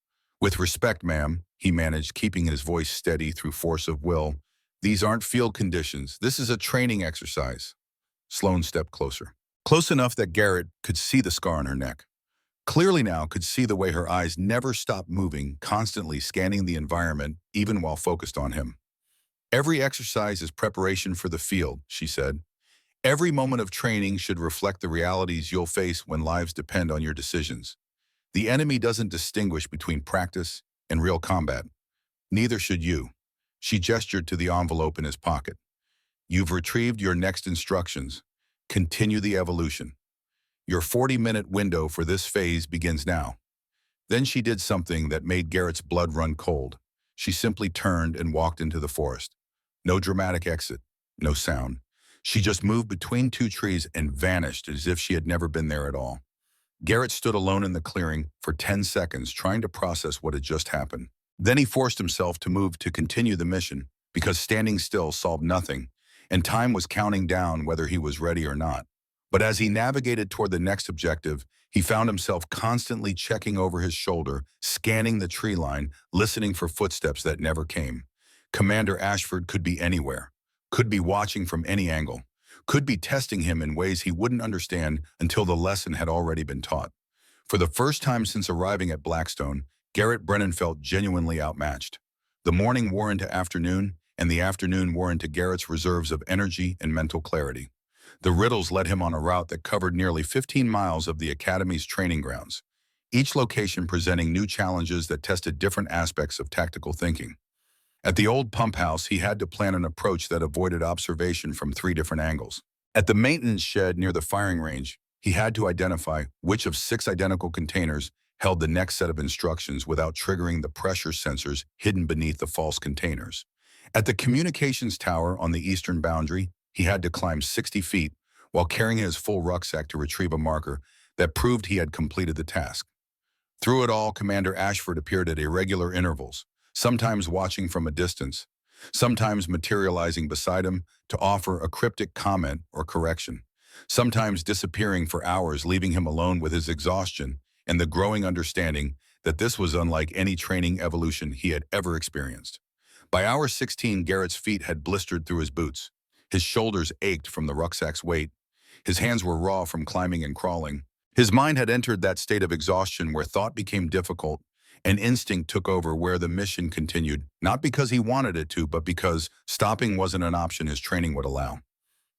With respect, ma'am, he managed, keeping his voice steady through force of will. These aren't field conditions. This is a training exercise. Sloane stepped closer. Close enough that Garrett could see the scar on her neck. Clearly now could see the way her eyes never stopped moving, constantly scanning the environment, even while focused on him. Every exercise is preparation for the field, she said. Every moment of training should reflect the realities you'll face when lives depend on your decisions. The enemy doesn't distinguish between practice and real combat. Neither should you. She gestured to the envelope in his pocket. You've retrieved your next instructions. Continue the evolution. Your 40-minute window for this phase begins now. Then she did something that made Garrett's blood run cold. She simply turned and walked into the forest. No dramatic exit, no sound. She just moved between two trees and vanished as if she had never been there at all. Garrett stood alone in the clearing for 10 seconds, trying to process what had just happened. Then he forced himself to move to continue the mission, because standing still solved nothing, and time was counting down whether he was ready or not. But as he navigated toward the next objective, he found himself constantly checking over his shoulder, scanning the tree line, listening for footsteps that never came. Commander Ashford could be anywhere, could be watching from any angle, could be testing him in ways he wouldn't understand until the lesson had already been taught. For the first time since arriving at Blackstone, Garrett Brennan felt genuinely outmatched. The morning wore into afternoon, and the afternoon wore into Garrett's reserves of energy and mental clarity. The riddles led him on a route that covered nearly 15 miles of the Academy's training grounds, each location presenting new challenges that tested different aspects of tactical thinking. At the old pump house, he had to plan an approach that avoided observation from 3 different angles. At the maintenance shed near the firing range, he had to identify which of 6 identical containers held the next set of instructions without triggering the pressure sensors hidden beneath the false containers. At the communications tower on the eastern boundary, he had to climb 60 feet while carrying his full rucksack to retrieve a marker that proved he had completed the task. Through it all, Commander Ashford appeared at irregular intervals, sometimes watching from a distance, sometimes materializing beside him to offer a cryptic comment or correction, sometimes disappearing for hours, leaving him alone with his exhaustion and the growing understanding that this was unlike any training evolution he had ever experienced. By hour 16, Garrett's feet had blistered through his boots. His shoulders ached from the rucksack's weight. His hands were raw from climbing and crawling. His mind had entered that state of exhaustion where thought became difficult and instinct took over, where the mission continued, not because he wanted it to, but because stopping wasn't an option his training would allow.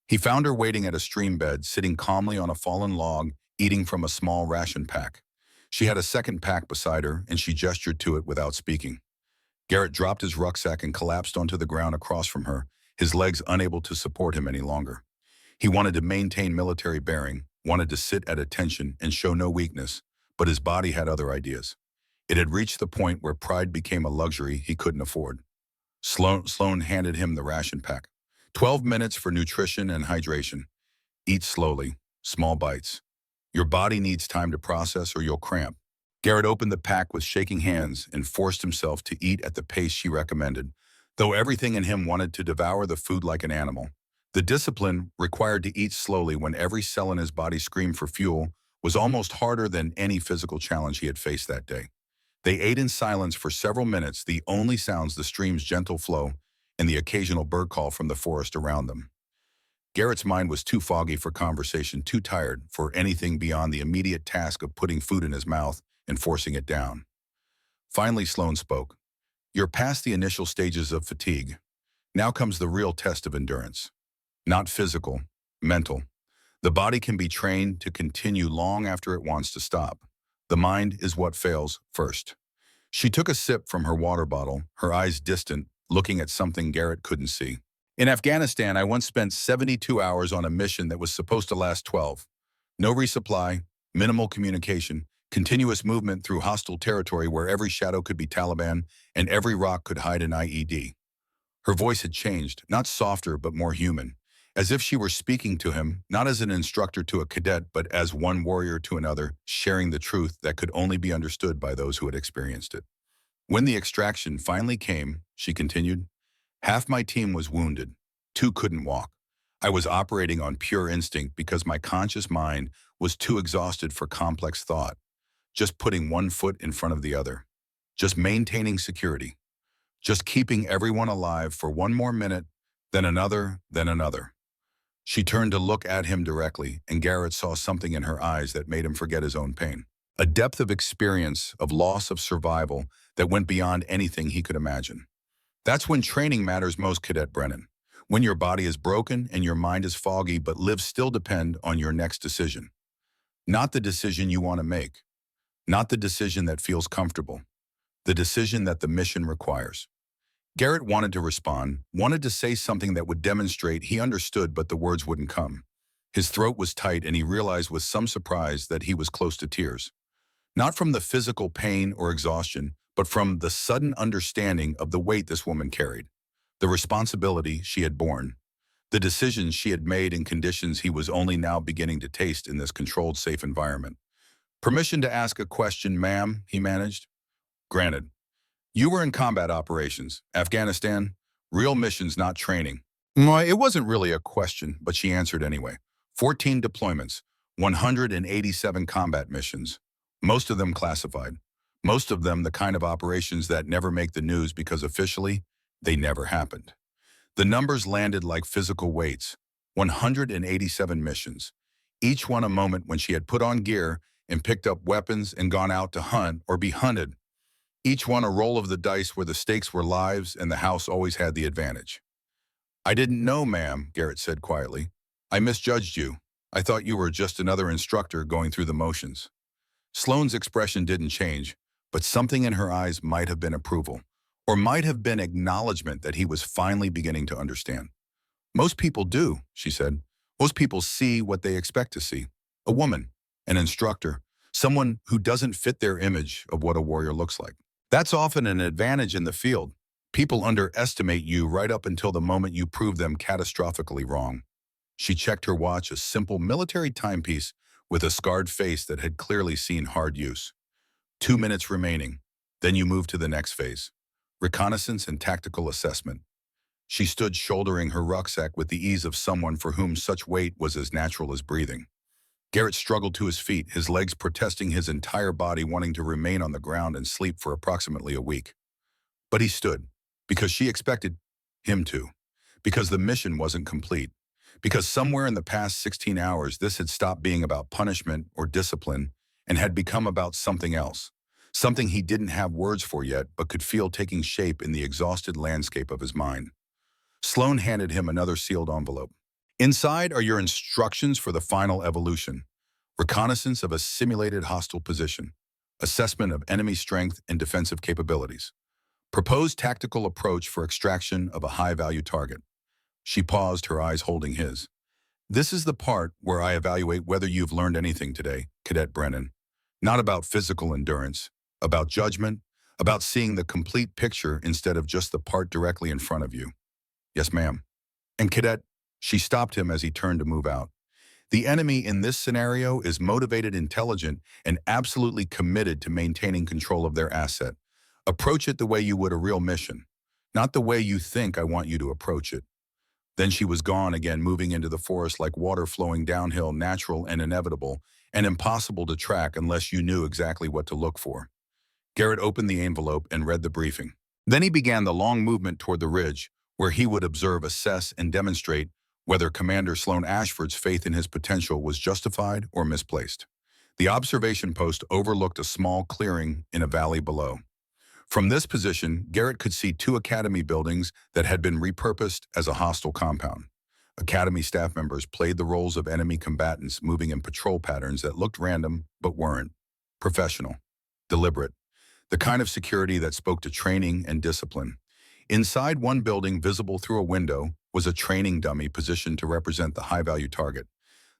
He found her waiting at a stream bed, sitting calmly on a fallen log, eating from a small ration pack. She had a second pack beside her, and she gestured to it without speaking. Garrett dropped his rucksack and collapsed onto the ground across from her, his legs unable to support him any longer. He wanted to maintain military bearing, wanted to sit at attention and show no weakness, but his body had other ideas. It had reached the point where pride became a luxury he couldn't afford. Sloane handed him the ration pack. 12 minutes for nutrition and hydration. Eat slowly, small bites. Your body needs time to process or you'll cramp. Garrett opened the pack with shaking hands and forced himself to eat at the pace she recommended, though everything in him wanted to devour the food like an animal. The discipline required to eat slowly when every cell in his body screamed for fuel was almost harder than any physical challenge he had faced that day. They ate in silence for several minutes, the only sounds the stream's gentle flow and the occasional bird call from the forest around them. Garrett's mind was too foggy for conversation, too tired for anything beyond the immediate task of putting food in his mouth and forcing it down. Finally, Sloan spoke. You're past the initial stages of fatigue. Now comes the real test of endurance. Not physical, mental. The body can be trained to continue long after it wants to stop. The mind is what fails first. She took a sip from her water bottle, her eyes distant, looking at something Garrett couldn't see. In Afghanistan, I once spent 72 hours on a mission that was supposed to last 12. No resupply, minimal communication, continuous movement through hostile territory where every shadow could be Taliban and every rock could hide an IED. Her voice had changed, not softer but more human, as if she were speaking to him, not as an instructor to a cadet, but as one warrior to another, sharing the truth that could only be understood by those who had experienced it. When the extraction finally came, she continued, half my team was wounded. 2 couldn't walk. I was operating on pure instinct because my conscious mind was too exhausted for complex thought. Just putting one foot in front of the other. Just maintaining security. Just keeping everyone alive for one more minute, then another, then another. She turned to look at him directly, and Garrett saw something in her eyes that made him forget his own pain. A depth of experience, of loss of survival that went beyond anything he could imagine. That's when training matters most, Cadet Brennan. When your body is broken and your mind is foggy, but lives still depend on your next decision. Not the decision you want to make. Not the decision that feels comfortable. The decision that the mission requires. Garrett wanted to respond, wanted to say something that would demonstrate he understood, but the words wouldn't come. His throat was tight, and he realized with some surprise that he was close to tears. Not from the physical pain or exhaustion, but from the sudden understanding of the weight this woman carried, the responsibility she had borne, the decisions she had made in conditions he was only now beginning to taste in this controlled, safe environment. Permission to ask a question, ma'am, he managed. Granted. You were in combat operations, Afghanistan, real missions, not training. It wasn't really a question, but she answered anyway. 14 deployments, 187 combat missions, most of them classified. Most of them the kind of operations that never make the news because officially, they never happened. The numbers landed like physical weights, 187 missions, each one a moment when she had put on gear and picked up weapons and gone out to hunt or be hunted. Each one a roll of the dice where the stakes were lives and the house always had the advantage. I didn't know, ma'am, Garrett said quietly. I misjudged you. I thought you were just another instructor going through the motions. Sloane's expression didn't change, but something in her eyes might have been approval, or might have been acknowledgement that he was finally beginning to understand. Most people do, she said. Most people see what they expect to see. A woman, an instructor, someone who doesn't fit their image of what a warrior looks like. That's often an advantage in the field. People underestimate you right up until the moment you prove them catastrophically wrong. She checked her watch, a simple military timepiece with a scarred face that had clearly seen hard use. 2 minutes remaining. Then you move to the next phase. Reconnaissance and tactical assessment. She stood shouldering her rucksack with the ease of someone for whom such weight was as natural as breathing. Garrett struggled to his feet, his legs protesting his entire body, wanting to remain on the ground and sleep for approximately a week. But he stood, because she expected him to, because the mission wasn't complete, because somewhere in the past 16 hours this had stopped being about punishment or discipline and had become about something else, something he didn't have words for yet but could feel taking shape in the exhausted landscape of his mind. Sloan handed him another sealed envelope. Inside are your instructions for the final evolution. Reconnaissance of a simulated hostile position. Assessment of enemy strength and defensive capabilities. Proposed tactical approach for extraction of a high-value target. She paused, her eyes holding his. This is the part where I evaluate whether you've learned anything today, Cadet Brennan. Not about physical endurance, about judgment, about seeing the complete picture instead of just the part directly in front of you. Yes, ma'am. And Cadet, she stopped him as he turned to move out. The enemy in this scenario is motivated, intelligent, and absolutely committed to maintaining control of their asset. Approach it the way you would a real mission, not the way you think I want you to approach it. Then she was gone again, moving into the forest like water flowing downhill, natural and inevitable, and impossible to track unless you knew exactly what to look for. Garrett opened the envelope and read the briefing. Then he began the long movement toward the ridge, where he would observe, assess, and demonstrate whether Commander Sloan Ashford's faith in his potential was justified or misplaced. The observation post overlooked a small clearing in a valley below. From this position, Garrett could see two academy buildings that had been repurposed as a hostile compound. Academy staff members played the roles of enemy combatants, moving in patrol patterns that looked random but weren't. Professional, deliberate, the kind of security that spoke to training and discipline. Inside one building, visible through a window, was a training dummy positioned to represent the high-value target.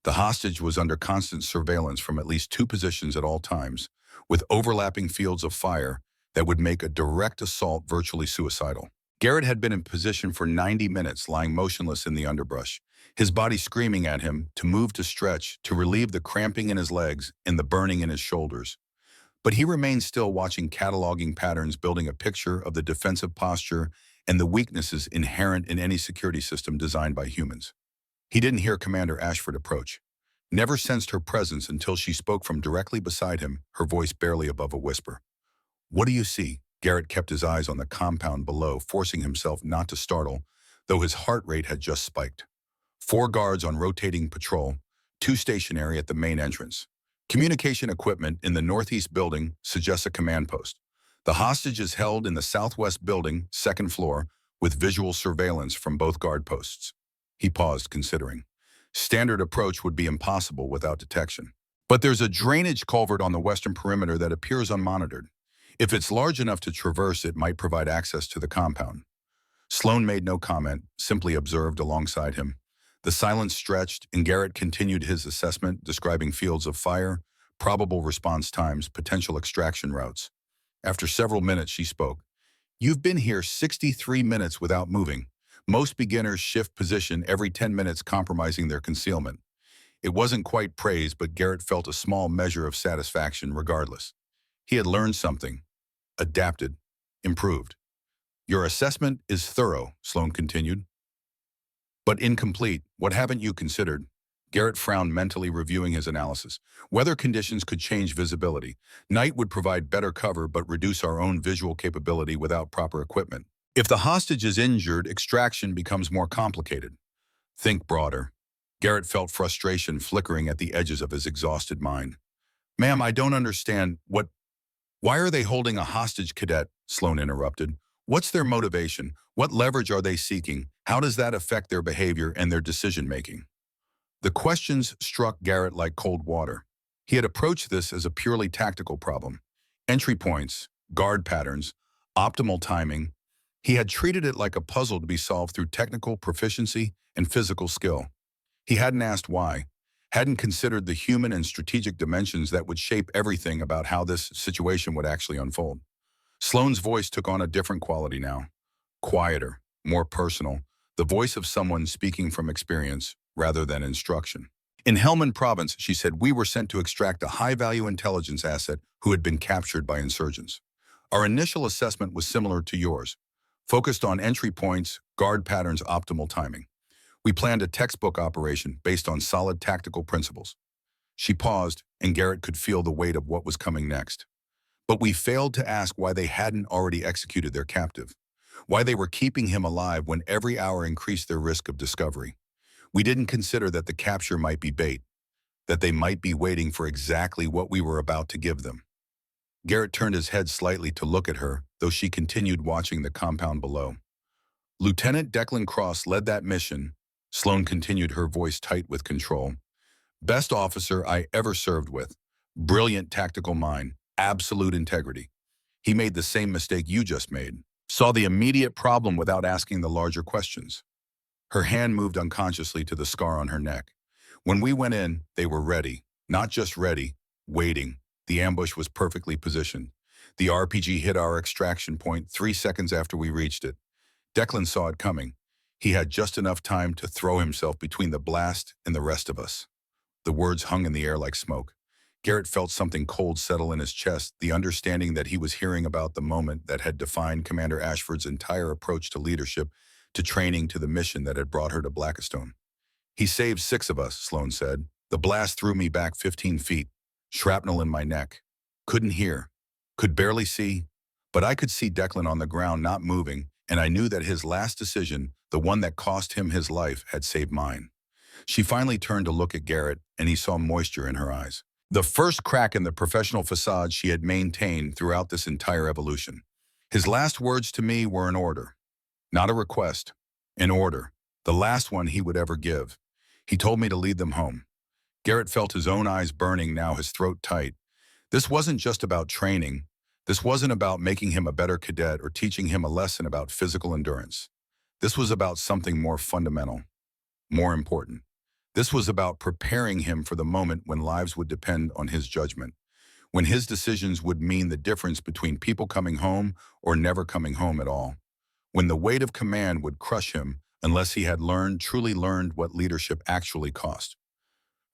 The hostage was under constant surveillance from at least two positions at all times, with overlapping fields of fire that would make a direct assault virtually suicidal. Garrett had been in position for 90 minutes, lying motionless in the underbrush, his body screaming at him to move, to stretch, to relieve the cramping in his legs and the burning in his shoulders. But he remained still, watching, cataloging patterns, building a picture of the defensive posture and the weaknesses inherent in any security system designed by humans. He didn't hear Commander Ashford approach, never sensed her presence until she spoke from directly beside him, her voice barely above a whisper. "What do you see?" Garrett kept his eyes on the compound below, forcing himself not to startle, though his heart rate had just spiked. 4 guards on rotating patrol, 2 stationary at the main entrance. Communication equipment in the northeast building suggests a command post. The hostage is held in the southwest building, 2nd floor, with visual surveillance from both guard posts. He paused, considering. Standard approach would be impossible without detection. But there's a drainage culvert on the western perimeter that appears unmonitored. If it's large enough to traverse, it might provide access to the compound. Sloan made no comment, simply observed alongside him. The silence stretched, and Garrett continued his assessment, describing fields of fire, probable response times, potential extraction routes. After several minutes, she spoke. "You've been here 63 minutes without moving. Most beginners shift position every 10 minutes, compromising their concealment." It wasn't quite praise, but Garrett felt a small measure of satisfaction regardless. He had learned something, adapted, improved. "Your assessment is thorough," Sloan continued, "but incomplete. What haven't you considered?" Garrett frowned, mentally reviewing his analysis. Weather conditions could change visibility. Night would provide better cover but reduce our own visual capability without proper equipment. If the hostage is injured, extraction becomes more complicated. Think broader. Garrett felt frustration flickering at the edges of his exhausted mind. "Ma'am, I don't understand. Why are they holding a hostage, Cadet?" Sloan interrupted. "What's their motivation? What leverage are they seeking? How does that affect their behavior and their decision-making?" The questions struck Garrett like cold water. He had approached this as a purely tactical problem. Entry points, guard patterns, optimal timing. He had treated it like a puzzle to be solved through technical proficiency and physical skill. He hadn't asked why, hadn't considered the human and strategic dimensions that would shape everything about how this situation would actually unfold. Sloan's voice took on a different quality now. Quieter, more personal, the voice of someone speaking from experience rather than instruction. "In Helmand Province," she said, "we were sent to extract a high-value intelligence asset who had been captured by insurgents. Our initial assessment was similar to yours, focused on entry points, guard patterns, optimal timing. We planned a textbook operation based on solid tactical principles." She paused, and Garrett could feel the weight of what was coming next. "But we failed to ask why they hadn't already executed their captive, why they were keeping him alive when every hour increased their risk of discovery. We didn't consider that the capture might be bait, that they might be waiting for exactly what we were about to give them." Garrett turned his head slightly to look at her, though she continued watching the compound below. "Lieutenant Declan Cross led that mission," Sloan continued, her voice tight with control. "Best officer I ever served with. Brilliant tactical mind, absolute integrity. He made the same mistake you just made. Saw the immediate problem without asking the larger questions." Her hand moved unconsciously to the scar on her neck. "When we went in, they were ready. Not just ready, waiting. The ambush was perfectly positioned. The RPG hit our extraction point 3 seconds after we reached it. Declan saw it coming. He had just enough time to throw himself between the blast and the rest of us." The words hung in the air like smoke. Garrett felt something cold settle in his chest, the understanding that he was hearing about the moment that had defined Commander Ashford's entire approach to leadership, to training, to the mission that had brought her to Blackstone. "He saved 6 of us," Sloan said. "The blast threw me back 15 feet, shrapnel in my neck. Couldn't hear, could barely see, but I could see Declan on the ground, not moving, and I knew that his last decision, the one that cost him his life, had saved mine. She finally turned to look at Garrett, and he saw moisture in her eyes. The first crack in the professional facade she had maintained throughout this entire evolution. His last words to me were an order, not a request, an order, the last one he would ever give. He told me to lead them home. Garrett felt his own eyes burning, now his throat tight. This wasn't just about training. This wasn't about making him a better cadet or teaching him a lesson about physical endurance. This was about something more fundamental, more important. This was about preparing him for the moment when lives would depend on his judgment, when his decisions would mean the difference between people coming home or never coming home at all, when the weight of command would crush him unless he had truly learned what leadership actually cost.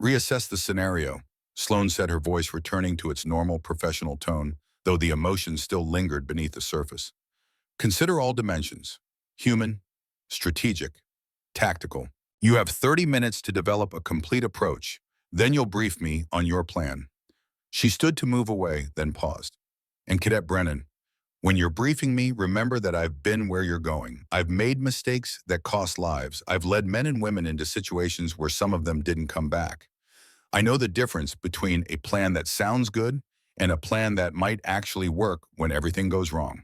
Reassess the scenario, Sloane said, her voice returning to its normal professional tone, though the emotion still lingered beneath the surface. Consider all dimensions: human, strategic, tactical. You have 30 minutes to develop a complete approach. Then you'll brief me on your plan. She stood to move away, then paused. And Cadet Brennan, when you're briefing me, remember that I've been where you're going. I've made mistakes that cost lives. I've led men and women into situations where some of them didn't come back. I know the difference between a plan that sounds good and a plan that might actually work when everything goes wrong.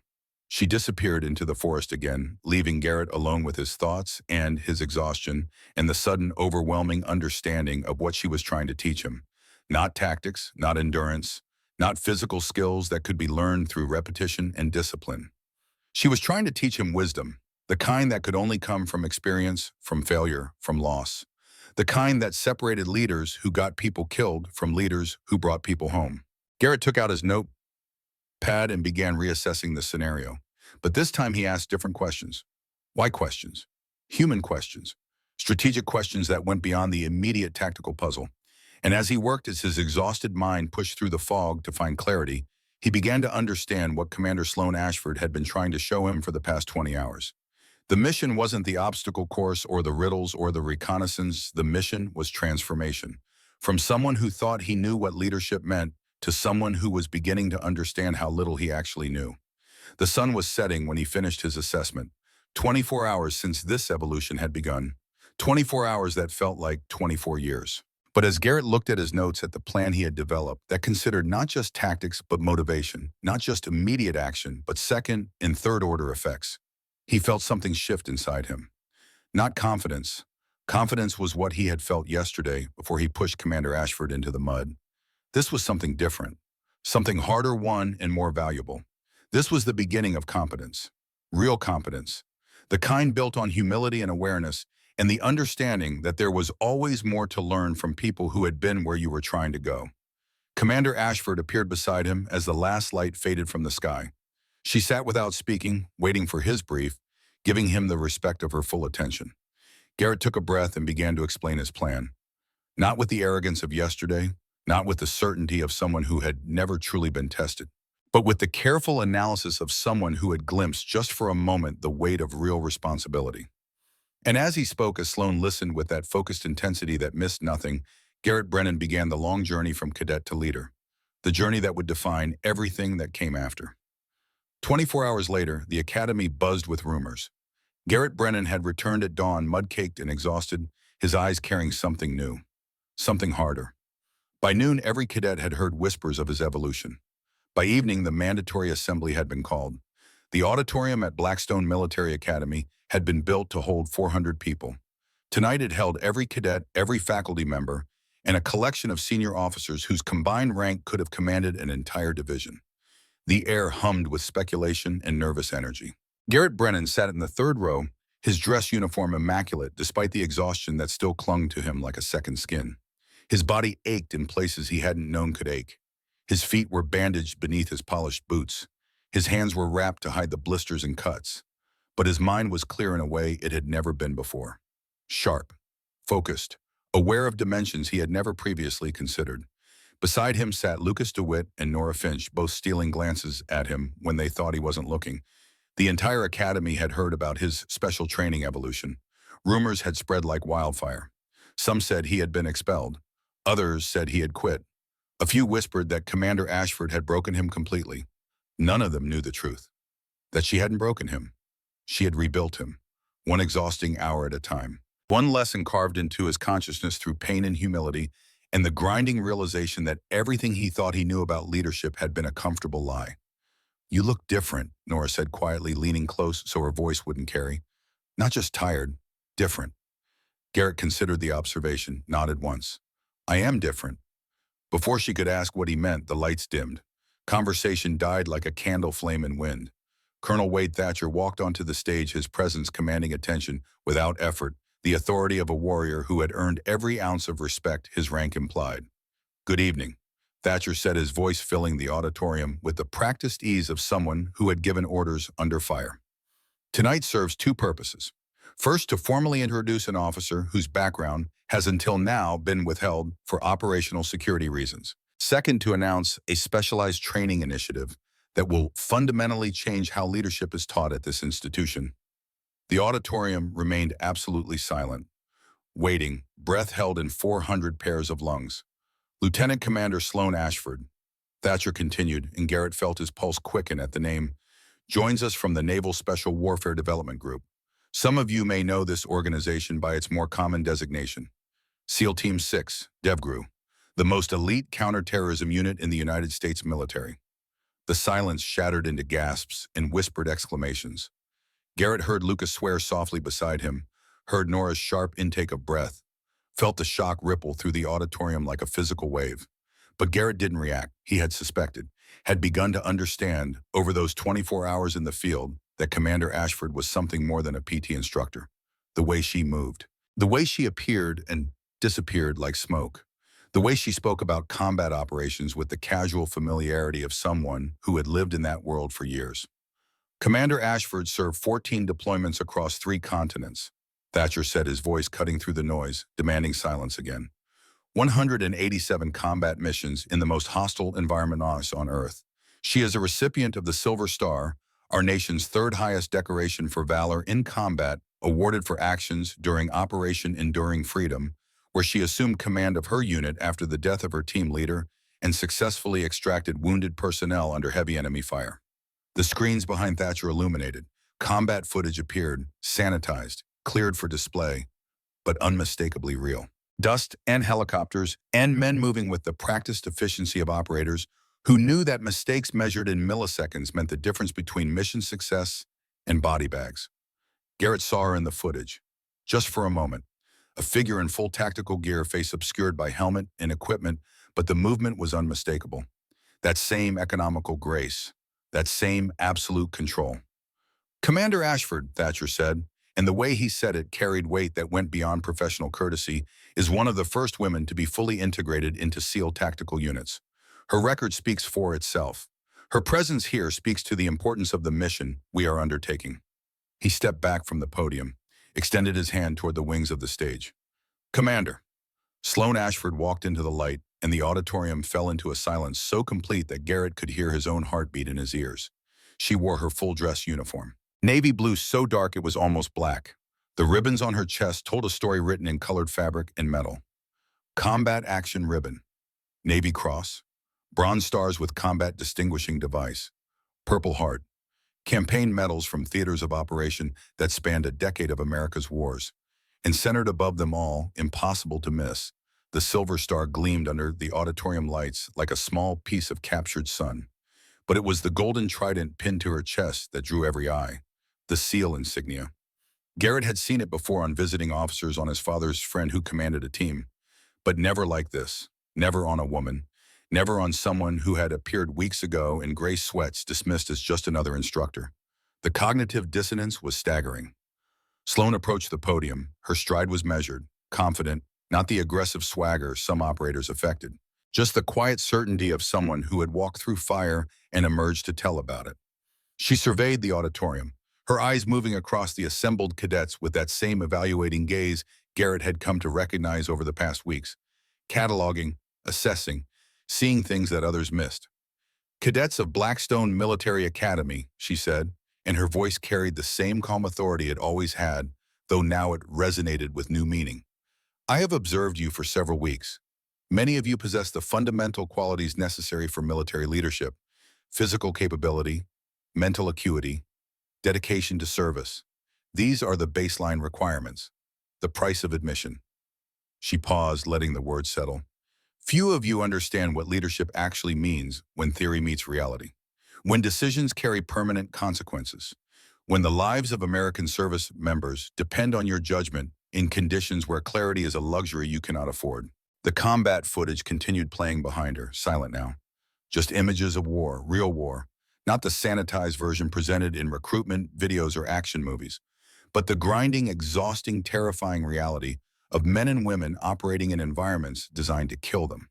She disappeared into the forest again, leaving Garrett alone with his thoughts and his exhaustion and the sudden overwhelming understanding of what she was trying to teach him. Not tactics, not endurance, not physical skills that could be learned through repetition and discipline. She was trying to teach him wisdom, the kind that could only come from experience, from failure, from loss. The kind that separated leaders who got people killed from leaders who brought people home. Garrett took out his notepad and began reassessing the scenario. But this time he asked different questions. Why questions? Human questions. Strategic questions that went beyond the immediate tactical puzzle. And as he worked, as his exhausted mind pushed through the fog to find clarity, he began to understand what Commander Sloane Ashford had been trying to show him for the past 20 hours. The mission wasn't the obstacle course or the riddles or the reconnaissance. The mission was transformation. From someone who thought he knew what leadership meant to someone who was beginning to understand how little he actually knew. The sun was setting when he finished his assessment. 24 hours since this evolution had begun. 24 hours that felt like 24 years. But as Garrett looked at his notes at the plan he had developed that considered not just tactics but motivation, not just immediate action but second and third order effects, he felt something shift inside him. Not confidence. Confidence was what he had felt yesterday before he pushed Commander Ashford into the mud. This was something different, something harder won and more valuable. This was the beginning of competence, real competence, the kind built on humility and awareness and the understanding that there was always more to learn from people who had been where you were trying to go. Commander Ashford appeared beside him as the last light faded from the sky. She sat without speaking, waiting for his brief, giving him the respect of her full attention. Garrett took a breath and began to explain his plan. Not with the arrogance of yesterday, not with the certainty of someone who had never truly been tested, but with the careful analysis of someone who had glimpsed just for a moment the weight of real responsibility. And as he spoke, as Sloane listened with that focused intensity that missed nothing, Garrett Brennan began the long journey from cadet to leader, the journey that would define everything that came after. 24 hours later, the academy buzzed with rumors. Garrett Brennan had returned at dawn, mud-caked and exhausted, his eyes carrying something new, something harder. By noon, every cadet had heard whispers of his evolution. By evening, the mandatory assembly had been called. The auditorium at Blackstone Military Academy had been built to hold 400 people. Tonight it held every cadet, every faculty member, and a collection of senior officers whose combined rank could have commanded an entire division. The air hummed with speculation and nervous energy. Garrett Brennan sat in the third row, his dress uniform immaculate despite the exhaustion that still clung to him like a second skin. His body ached in places he hadn't known could ache. His feet were bandaged beneath his polished boots. His hands were wrapped to hide the blisters and cuts. But his mind was clear in a way it had never been before. Sharp, focused, aware of dimensions he had never previously considered. Beside him sat Lucas DeWitt and Nora Finch, both stealing glances at him when they thought he wasn't looking. The entire academy had heard about his special training evolution. Rumors had spread like wildfire. Some said he had been expelled. Others said he had quit. A few whispered that Commander Ashford had broken him completely. None of them knew the truth, that she hadn't broken him, She had rebuilt him, one exhausting hour at a time. One lesson carved into his consciousness through pain and humility, and the grinding realization that everything he thought he knew about leadership had been a comfortable lie. "You look different," Nora said quietly, leaning close so her voice wouldn't carry. "Not just tired, different." Garrett considered the observation, nodded once. "I am different." Before she could ask what he meant, the lights dimmed. Conversation died like a candle flame in wind. Colonel Wade Thatcher walked onto the stage, his presence commanding attention without effort, the authority of a warrior who had earned every ounce of respect his rank implied. "Good evening," Thatcher said, his voice filling the auditorium with the practiced ease of someone who had given orders under fire. "Tonight serves two purposes. First, to formally introduce an officer whose background has until now been withheld for operational security reasons. Second, to announce a specialized training initiative that will fundamentally change how leadership is taught at this institution." The auditorium remained absolutely silent, waiting, breath held in 400 pairs of lungs. "Lieutenant Commander Sloan Ashford," Thatcher continued, and Garrett felt his pulse quicken at the name, "joins us from the Naval Special Warfare Development Group. Some of you may know this organization by its more common designation, SEAL Team 6, DevGru, the most elite counterterrorism unit in the United States military." The silence shattered into gasps and whispered exclamations. Garrett heard Lucas swear softly beside him, heard Nora's sharp intake of breath, felt the shock ripple through the auditorium like a physical wave. But Garrett didn't react. He had suspected, had begun to understand over those 24 hours in the field that Commander Ashford was something more than a PT instructor. The way she moved, the way she appeared and disappeared like smoke, the way she spoke about combat operations with the casual familiarity of someone who had lived in that world for years. "Commander Ashford served 14 deployments across 3 continents," Thatcher said, his voice cutting through the noise, demanding silence again. 187 combat missions in the most hostile environment on Earth. She is a recipient of the Silver Star, our nation's 3rd highest decoration for valor in combat, awarded for actions during Operation Enduring Freedom, where she assumed command of her unit after the death of her team leader and successfully extracted wounded personnel under heavy enemy fire. The screens behind Thatcher illuminated. Combat footage appeared, sanitized, cleared for display, but unmistakably real. Dust and helicopters and men moving with the practiced efficiency of operators who knew that mistakes measured in milliseconds meant the difference between mission success and body bags. Garrett saw her in the footage. Just for a moment, a figure in full tactical gear, face obscured by helmet and equipment, but the movement was unmistakable. That same economical grace, that same absolute control. "Commander Ashford," Thatcher said, and the way he said it carried weight that went beyond professional courtesy, "is one of the first women to be fully integrated into SEAL tactical units. Her record speaks for itself. Her presence here speaks to the importance of the mission we are undertaking." He stepped back from the podium, extended his hand toward the wings of the stage. "Commander." Sloan Ashford walked into the light, and the auditorium fell into a silence so complete that Garrett could hear his own heartbeat in his ears. She wore her full dress uniform, navy blue so dark it was almost black. The ribbons on her chest told a story written in colored fabric and metal. Combat Action Ribbon, Navy Cross, bronze stars with combat distinguishing device, Purple Heart, campaign medals from theaters of operation that spanned a decade of America's wars. And centered above them all, impossible to miss, the Silver Star gleamed under the auditorium lights like a small piece of captured sun. But it was the golden trident pinned to her chest that drew every eye, the SEAL insignia. Garrett had seen it before on visiting officers on his father's friend who commanded a team, but never like this, never on a woman, never on someone who had appeared weeks ago in gray sweats dismissed as just another instructor. The cognitive dissonance was staggering. Sloan approached the podium. Her stride was measured, confident, not the aggressive swagger some operators affected, just the quiet certainty of someone who had walked through fire and emerged to tell about it. She surveyed the auditorium, her eyes moving across the assembled cadets with that same evaluating gaze Garrett had come to recognize over the past weeks, cataloging, assessing, seeing things that others missed. "Cadets of Blackstone Military Academy," she said, and her voice carried the same calm authority it always had, though now it resonated with new meaning. "I have observed you for several weeks. Many of you possess the fundamental qualities necessary for military leadership: physical capability, mental acuity, dedication to service. These are the baseline requirements. The price of admission. She paused, letting the words settle. Few of you understand what leadership actually means when theory meets reality. When decisions carry permanent consequences. When the lives of American service members depend on your judgment in conditions where clarity is a luxury you cannot afford. The combat footage continued playing behind her, silent now. Just images of war, real war, not the sanitized version presented in recruitment videos or action movies, but the grinding, exhausting, terrifying reality of men and women operating in environments designed to kill them.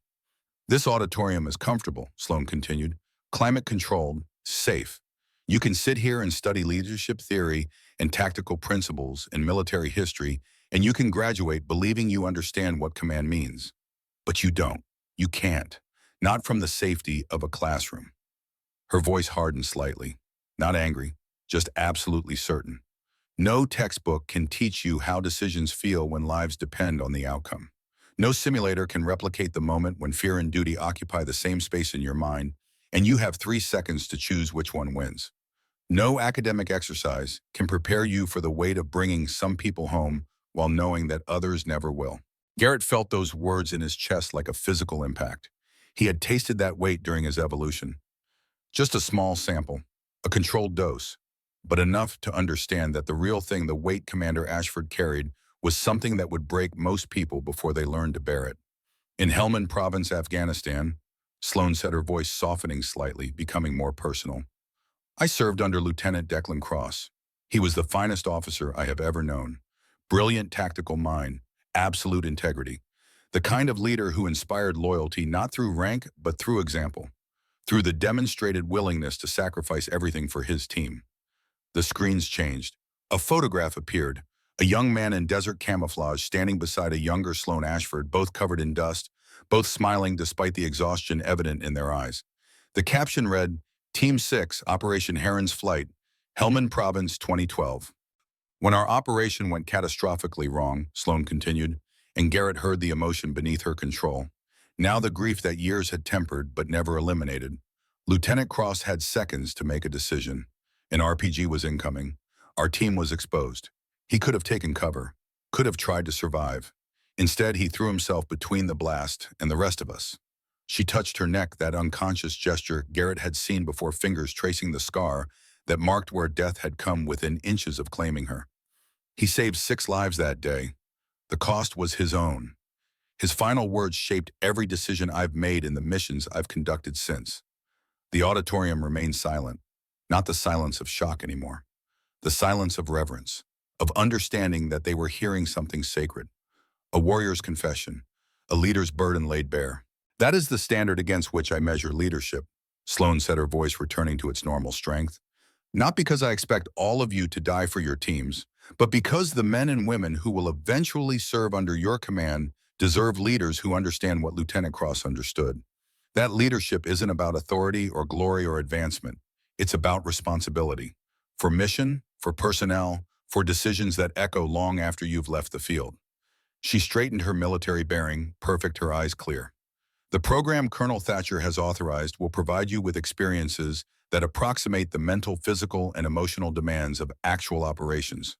This auditorium is comfortable, Sloan continued, climate-controlled, safe. You can sit here and study leadership theory and tactical principles and military history, and you can graduate believing you understand what command means. But you don't. You can't. Not from the safety of a classroom. Her voice hardened slightly. Not angry, just absolutely certain. No textbook can teach you how decisions feel when lives depend on the outcome. No simulator can replicate the moment when fear and duty occupy the same space in your mind, and you have 3 seconds to choose which one wins. No academic exercise can prepare you for the weight of bringing some people home while knowing that others never will. Garrett felt those words in his chest like a physical impact. He had tasted that weight during his evolution. Just a small sample, a controlled dose, but enough to understand that the real thing the weight Commander Ashford carried was something that would break most people before they learned to bear it. In Helmand Province, Afghanistan, Sloan said, her voice softening slightly, becoming more personal. I served under Lieutenant Declan Cross. He was the finest officer I have ever known. Brilliant tactical mind, absolute integrity. The kind of leader who inspired loyalty not through rank but through example. Through the demonstrated willingness to sacrifice everything for his team. The screens changed. A photograph appeared. A young man in desert camouflage standing beside a younger Sloan Ashford, both covered in dust, both smiling despite the exhaustion evident in their eyes. The caption read, Team 6, Operation Heron's Flight, Helmand Province 2012. When our operation went catastrophically wrong, Sloan continued, and Garrett heard the emotion beneath her control. Now the grief that years had tempered but never eliminated. Lieutenant Cross had seconds to make a decision. An RPG was incoming. Our team was exposed. He could have taken cover, could have tried to survive. Instead, he threw himself between the blast and the rest of us. She touched her neck, that unconscious gesture Garrett had seen before, fingers tracing the scar that marked where death had come within inches of claiming her. He saved 6 lives that day. The cost was his own. His final words shaped every decision I've made in the missions I've conducted since. The auditorium remained silent, not the silence of shock anymore. The silence of reverence, of understanding that they were hearing something sacred. A warrior's confession, a leader's burden laid bare. That is the standard against which I measure leadership, Sloan said, her voice returning to its normal strength. Not because I expect all of you to die for your teams, but because the men and women who will eventually serve under your command deserve leaders who understand what Lieutenant Cross understood. That leadership isn't about authority or glory or advancement. It's about responsibility. For mission, for personnel, for decisions that echo long after you've left the field. She straightened her military bearing, perfect, her eyes clear. The program Colonel Thatcher has authorized will provide you with experiences that approximate the mental, physical, and emotional demands of actual operations.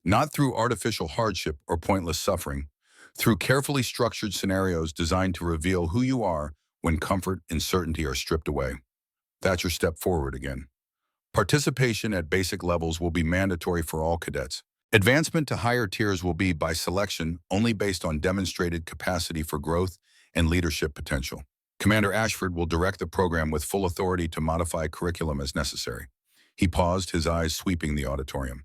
Not through artificial hardship or pointless suffering, through carefully structured scenarios designed to reveal who you are when comfort and certainty are stripped away. Thatcher stepped forward again. Participation at basic levels will be mandatory for all cadets. Advancement to higher tiers will be by selection only based on demonstrated capacity for growth and leadership potential. Commander Ashford will direct the program with full authority to modify curriculum as necessary. He paused, his eyes sweeping the auditorium.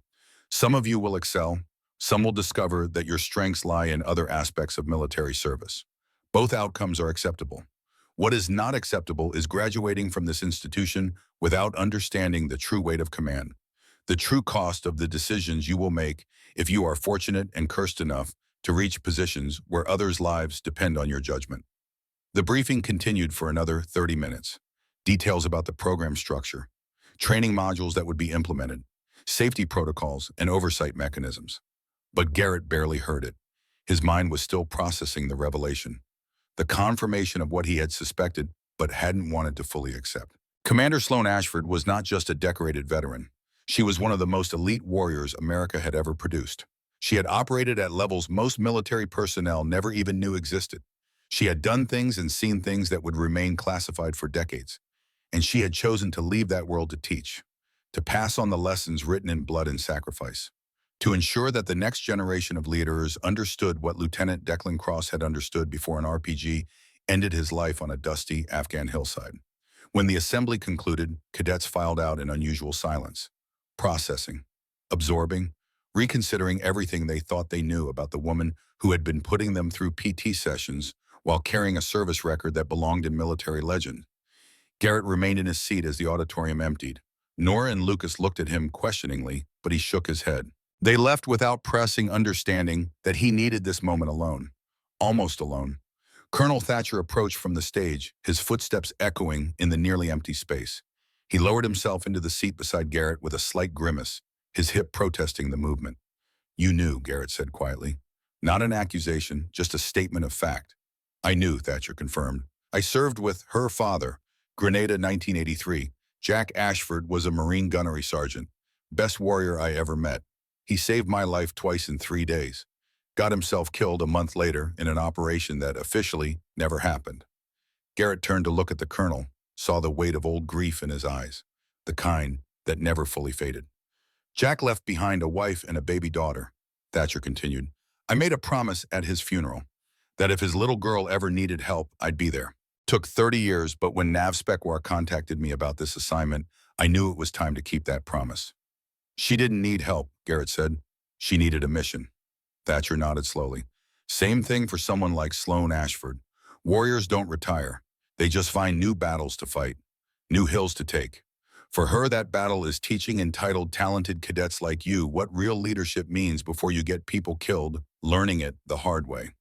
Some of you will excel. Some will discover that your strengths lie in other aspects of military service. Both outcomes are acceptable. What is not acceptable is graduating from this institution without understanding the true weight of command, the true cost of the decisions you will make if you are fortunate and cursed enough to reach positions where others' lives depend on your judgment. The briefing continued for another 30 minutes. Details about the program structure, training modules that would be implemented, safety protocols, and oversight mechanisms. But Garrett barely heard it. His mind was still processing the revelation, the confirmation of what he had suspected but hadn't wanted to fully accept. Commander Sloan Ashford was not just a decorated veteran. She was one of the most elite warriors America had ever produced. She had operated at levels most military personnel never even knew existed. She had done things and seen things that would remain classified for decades. And she had chosen to leave that world to teach, to pass on the lessons written in blood and sacrifice, to ensure that the next generation of leaders understood what Lieutenant Declan Cross had understood before an RPG ended his life on a dusty Afghan hillside. When the assembly concluded, cadets filed out in unusual silence, processing, absorbing, reconsidering everything they thought they knew about the woman who had been putting them through PT sessions while carrying a service record that belonged in military legend. Garrett remained in his seat as the auditorium emptied. Nora and Lucas looked at him questioningly, but he shook his head. They left without pressing, understanding that he needed this moment alone. Almost alone. Colonel Thatcher approached from the stage, his footsteps echoing in the nearly empty space. He lowered himself into the seat beside Garrett with a slight grimace, his hip protesting the movement. "You knew," Garrett said quietly. "Not an accusation, just a statement of fact." "I knew," Thatcher confirmed. "I served with her father, Grenada 1983. Jack Ashford was a Marine gunnery sergeant. Best warrior I ever met. He saved my life twice in 3 days. Got himself killed a month later in an operation that officially never happened." Garrett turned to look at the colonel, saw the weight of old grief in his eyes, the kind that never fully faded. "Jack left behind a wife and a baby daughter," Thatcher continued. "I made a promise at his funeral that if his little girl ever needed help, I'd be there. Took 30 years, but when Nav Spekwar contacted me about this assignment, I knew it was time to keep that promise." "She didn't need help," Garrett said. "She needed a mission." Thatcher nodded slowly. "Same thing for someone like Sloan Ashford. Warriors don't retire. They just find new battles to fight, new hills to take. For her, that battle is teaching entitled, talented cadets like you what real leadership means before you get people killed, learning it the hard way."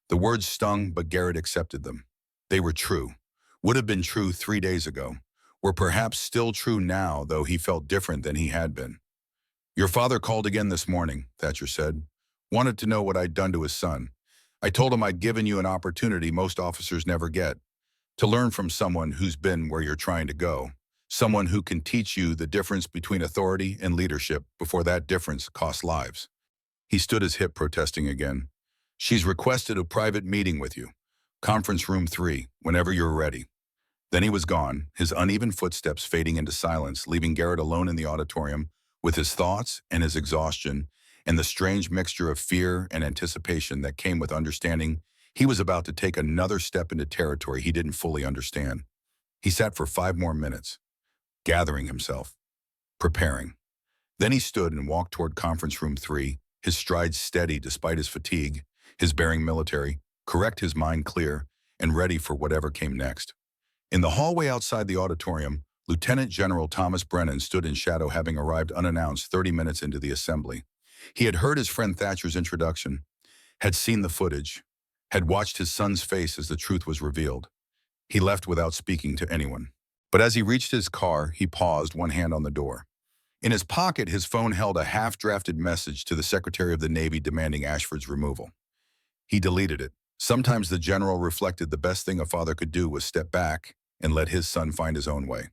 The words stung, but Garrett accepted them. They were true. Would have been true 3 days ago. Were perhaps still true now, though he felt different than he had been. "Your father called again this morning," Thatcher said. "Wanted to know what I'd done to his son. I told him I'd given you an opportunity most officers never get, to learn from someone who's been where you're trying to go, someone who can teach you the difference between authority and leadership before that difference costs lives." He stood his hip protesting again. "She's requested a private meeting with you. Conference room 3, whenever you're ready." Then he was gone, his uneven footsteps fading into silence, leaving Garrett alone in the auditorium with his thoughts and his exhaustion and the strange mixture of fear and anticipation that came with understanding he was about to take another step into territory he didn't fully understand. He sat for 5 more minutes, gathering himself, preparing. Then he stood and walked toward conference room 3, his stride steady despite his fatigue, his bearing military, correct, his mind clear, and ready for whatever came next. In the hallway outside the auditorium, Lieutenant General Thomas Brennan stood in shadow, having arrived unannounced 30 minutes into the assembly. He had heard his friend Thatcher's introduction, had seen the footage, had watched his son's face as the truth was revealed. He left without speaking to anyone. But as he reached his car, he paused, one hand on the door. In his pocket, his phone held a half-drafted message to the Secretary of the Navy demanding Ashford's removal. He deleted it. Sometimes the general reflected the best thing a father could do was step back and let his son find his own way,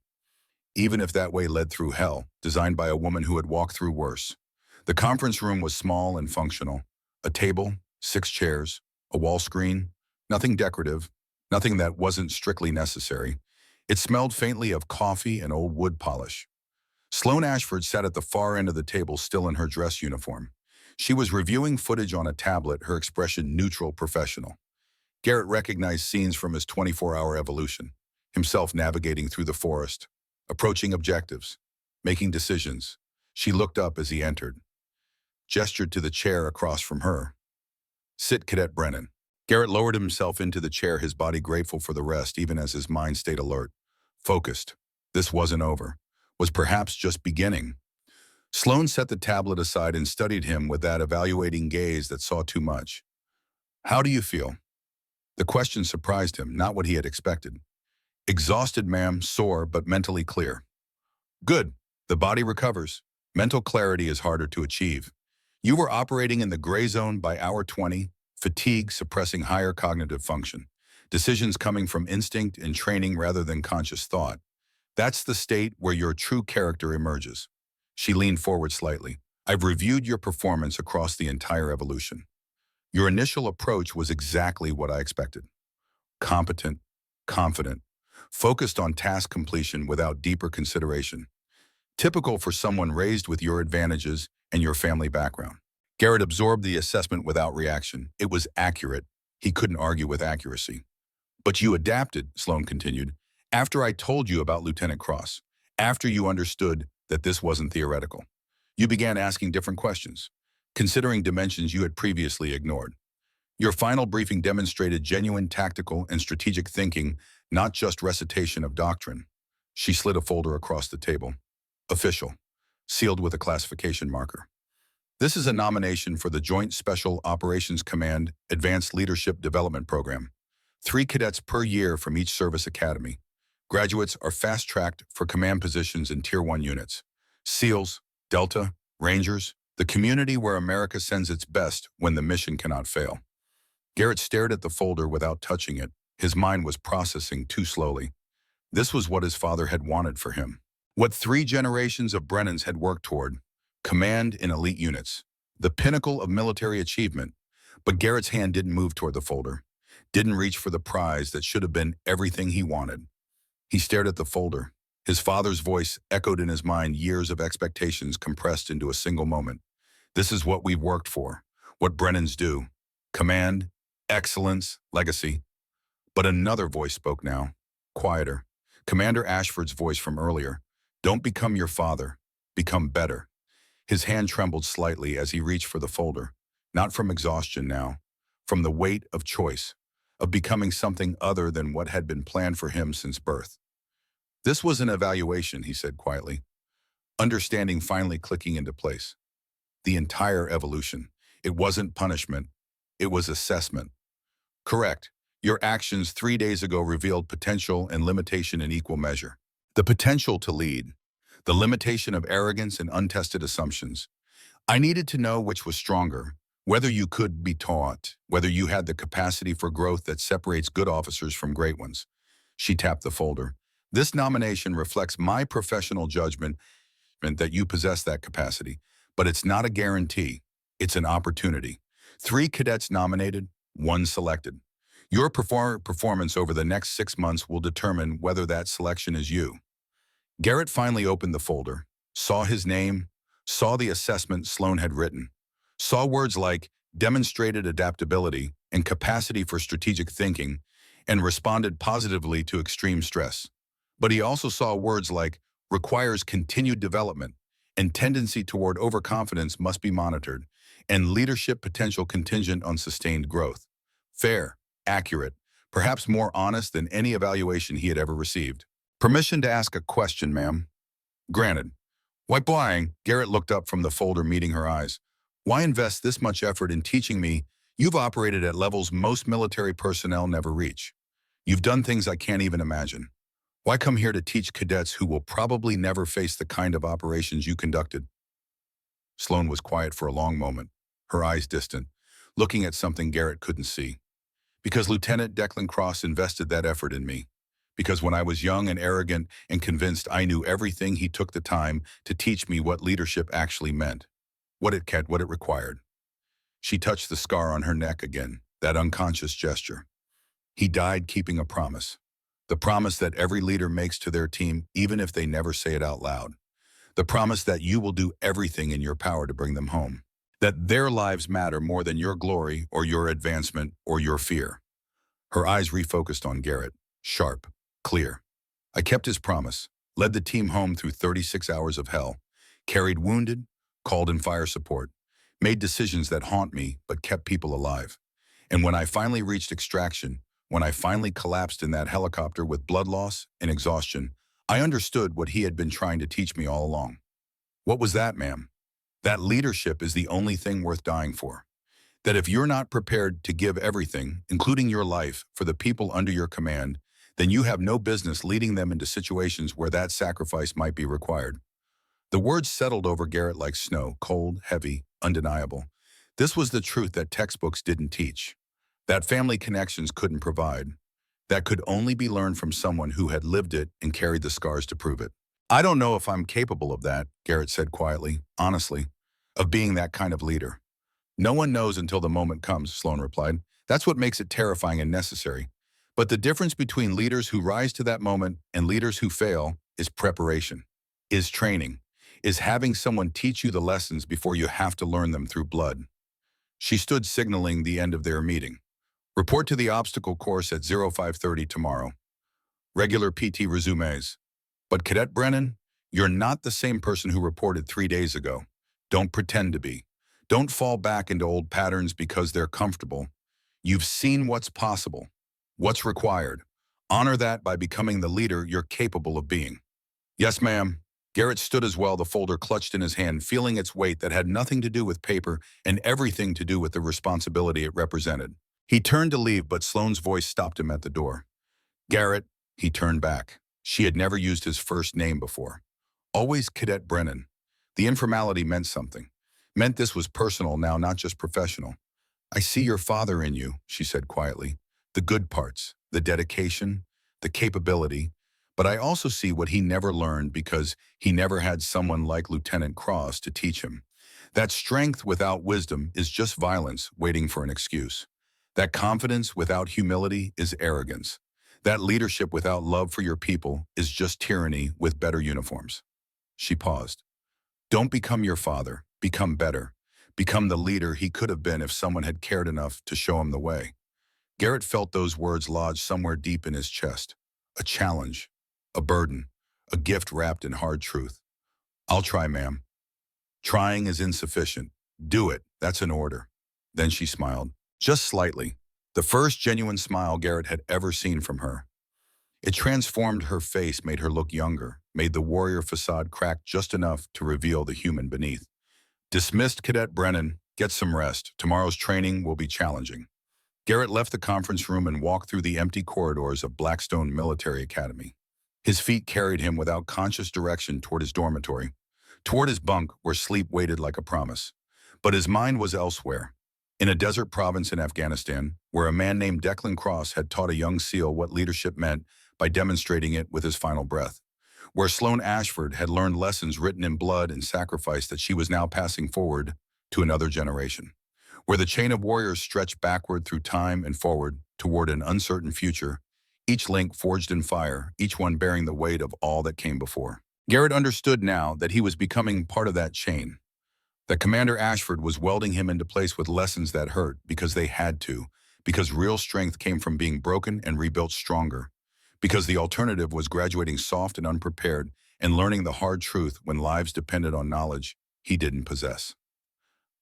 even if that way led through hell, designed by a woman who had walked through worse. The conference room was small and functional. A table, 6 chairs, a wall screen, nothing decorative, nothing that wasn't strictly necessary. It smelled faintly of coffee and old wood polish. Sloan Ashford sat at the far end of the table, still in her dress uniform. She was reviewing footage on a tablet, her expression neutral, professional. Garrett recognized scenes from his 24-hour evolution, himself navigating through the forest, approaching objectives, making decisions. She looked up as he entered, gestured to the chair across from her. "Sit, Cadet Brennan." Garrett lowered himself into the chair, his body grateful for the rest, even as his mind stayed alert, focused. This wasn't over, was perhaps just beginning. Sloan set the tablet aside and studied him with that evaluating gaze that saw too much. "How do you feel?" The question surprised him, not what he had expected. "Exhausted, ma'am, sore, but mentally clear." "Good. The body recovers. Mental clarity is harder to achieve. You were operating in the gray zone by hour 20, fatigue suppressing higher cognitive function, decisions coming from instinct and training rather than conscious thought. That's the state where your true character emerges." She leaned forward slightly. I've reviewed your performance across the entire evolution. Your initial approach was exactly what I expected. Competent, confident, focused on task completion without deeper consideration. Typical for someone raised with your advantages and your family background. Garrett absorbed the assessment without reaction. It was accurate. He couldn't argue with accuracy. But you adapted, Sloan continued, after I told you about Lieutenant Cross, after you understood that this wasn't theoretical. You began asking different questions, considering dimensions you had previously ignored. Your final briefing demonstrated genuine tactical and strategic thinking, not just recitation of doctrine. She slid a folder across the table. Official, sealed with a classification marker. This is a nomination for the Joint Special Operations Command Advanced Leadership Development Program. 3 cadets per year from each service academy. Graduates are fast-tracked for command positions in Tier 1 units. SEALs, Delta, Rangers, the community where America sends its best when the mission cannot fail. Garrett stared at the folder without touching it. His mind was processing too slowly. This was what his father had wanted for him. What 3 generations of Brennans had worked toward. Command in elite units. The pinnacle of military achievement. But Garrett's hand didn't move toward the folder. Didn't reach for the prize that should have been everything he wanted. He stared at the folder. His father's voice echoed in his mind, years of expectations compressed into a single moment. This is what we've worked for. What Brennans do. Command, excellence, legacy. But another voice spoke now. Quieter. Commander Ashford's voice from earlier. Don't become your father. Become better. His hand trembled slightly as he reached for the folder. Not from exhaustion now. From the weight of choice. Of becoming something other than what had been planned for him since birth. This was an evaluation, he said quietly. Understanding finally clicking into place. The entire evolution. It wasn't punishment. It was assessment. Correct. Your actions 3 days ago revealed potential and limitation in equal measure. The potential to lead. The limitation of arrogance and untested assumptions. I needed to know which was stronger. Whether you could be taught, whether you had the capacity for growth that separates good officers from great ones. She tapped the folder. This nomination reflects my professional judgment that you possess that capacity, but it's not a guarantee. It's an opportunity. 3 cadets nominated, 1 selected. Your performance over the next 6 months will determine whether that selection is you. Garrett finally opened the folder, saw his name, saw the assessment Sloan had written. Saw words like demonstrated adaptability and capacity for strategic thinking, and responded positively to extreme stress. But he also saw words like requires continued development and tendency toward overconfidence must be monitored, and leadership potential contingent on sustained growth. Fair, accurate, perhaps more honest than any evaluation he had ever received. Permission to ask a question, ma'am. Granted. While buying, Garrett looked up from the folder, meeting her eyes. Why invest this much effort in teaching me you've operated at levels most military personnel never reach? You've done things I can't even imagine. Why come here to teach cadets who will probably never face the kind of operations you conducted? Sloan was quiet for a long moment, her eyes distant, looking at something Garrett couldn't see. Because Lieutenant Declan Cross invested that effort in me. Because when I was young and arrogant and convinced I knew everything, he took the time to teach me what leadership actually meant. What it required. She touched the scar on her neck again, that unconscious gesture. He died keeping a promise. The promise that every leader makes to their team, even if they never say it out loud. The promise that you will do everything in your power to bring them home. That their lives matter more than your glory or your advancement or your fear. Her eyes refocused on Garrett, sharp, clear. I kept his promise, led the team home through 36 hours of hell, carried wounded, called in fire support, made decisions that haunt me but kept people alive. And when I finally reached extraction, when I finally collapsed in that helicopter with blood loss and exhaustion, I understood what he had been trying to teach me all along. What was that, ma'am? That leadership is the only thing worth dying for. That if you're not prepared to give everything, including your life, for the people under your command, then you have no business leading them into situations where that sacrifice might be required. The words settled over Garrett like snow, cold, heavy, undeniable. This was the truth that textbooks didn't teach. That family connections couldn't provide. That could only be learned from someone who had lived it and carried the scars to prove it. I don't know if I'm capable of that, Garrett said quietly, honestly, of being that kind of leader. No one knows until the moment comes, Sloan replied. That's what makes it terrifying and necessary. But the difference between leaders who rise to that moment and leaders who fail is preparation, is training, is having someone teach you the lessons before you have to learn them through blood. She stood signaling the end of their meeting. Report to the obstacle course at 0530 tomorrow. Regular PT resumes. But Cadet Brennan, you're not the same person who reported 3 days ago. Don't pretend to be. Don't fall back into old patterns because they're comfortable. You've seen what's possible, what's required. Honor that by becoming the leader you're capable of being. Yes, ma'am. Garrett stood as well, the folder clutched in his hand, feeling its weight that had nothing to do with paper and everything to do with the responsibility it represented. He turned to leave, but Sloane's voice stopped him at the door. Garrett, he turned back. She had never used his first name before. Always Cadet Brennan. The informality meant something. Meant this was personal now, not just professional. I see your father in you, she said quietly. The good parts, the dedication, the capability. But I also see what he never learned because he never had someone like Lieutenant Cross to teach him. That strength without wisdom is just violence waiting for an excuse. That confidence without humility is arrogance. That leadership without love for your people is just tyranny with better uniforms. She paused. Don't become your father. Become better. Become the leader he could have been if someone had cared enough to show him the way. Garrett felt those words lodge somewhere deep in his chest. A challenge. A burden. A gift wrapped in hard truth. I'll try, ma'am. Trying is insufficient. Do it. That's an order. Then she smiled. Just slightly. The first genuine smile Garrett had ever seen from her. It transformed her face, made her look younger, made the warrior facade crack just enough to reveal the human beneath. Dismissed, Cadet Brennan. Get some rest. Tomorrow's training will be challenging. Garrett left the conference room and walked through the empty corridors of Blackstone Military Academy. His feet carried him without conscious direction toward his dormitory, toward his bunk where sleep waited like a promise. But his mind was elsewhere. In a desert province in Afghanistan, where a man named Declan Cross had taught a young SEAL what leadership meant by demonstrating it with his final breath. Where Sloan Ashford had learned lessons written in blood and sacrifice that she was now passing forward to another generation. Where the chain of warriors stretched backward through time and forward toward an uncertain future, each link forged in fire, each one bearing the weight of all that came before. Garrett understood now that he was becoming part of that chain. That Commander Ashford was welding him into place with lessons that hurt because they had to, because real strength came from being broken and rebuilt stronger, because the alternative was graduating soft and unprepared and learning the hard truth when lives depended on knowledge he didn't possess.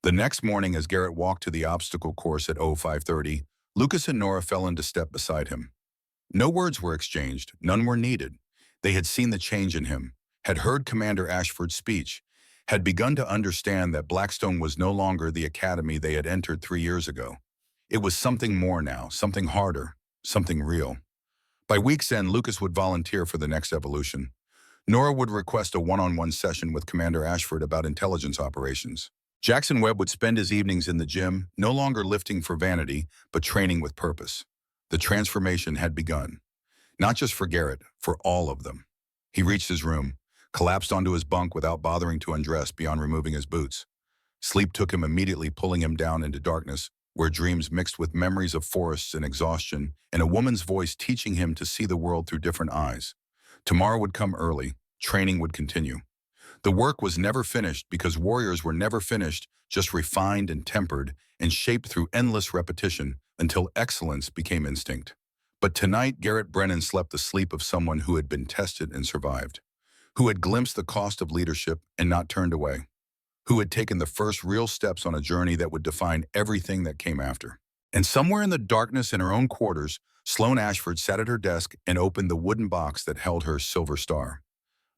The next morning, as Garrett walked to the obstacle course at 0530, Lucas and Nora fell into step beside him. No words were exchanged, none were needed. They had seen the change in him, had heard Commander Ashford's speech, had begun to understand that Blackstone was no longer the academy they had entered 3 years ago. It was something more now, something harder, something real. By week's end, Lucas would volunteer for the next evolution. Nora would request a one-on-one session with Commander Ashford about intelligence operations. Jackson Webb would spend his evenings in the gym, no longer lifting for vanity, but training with purpose. The transformation had begun. Not just for Garrett, for all of them. He reached his room, collapsed onto his bunk without bothering to undress beyond removing his boots. Sleep took him immediately, pulling him down into darkness, where dreams mixed with memories of forests and exhaustion, and a woman's voice teaching him to see the world through different eyes. Tomorrow would come early. Training would continue. The work was never finished because warriors were never finished, just refined and tempered and shaped through endless repetition until excellence became instinct. But tonight, Garrett Brennan slept the sleep of someone who had been tested and survived, who had glimpsed the cost of leadership and not turned away, who had taken the first real steps on a journey that would define everything that came after. And somewhere in the darkness in her own quarters, Sloan Ashford sat at her desk and opened the wooden box that held her silver star.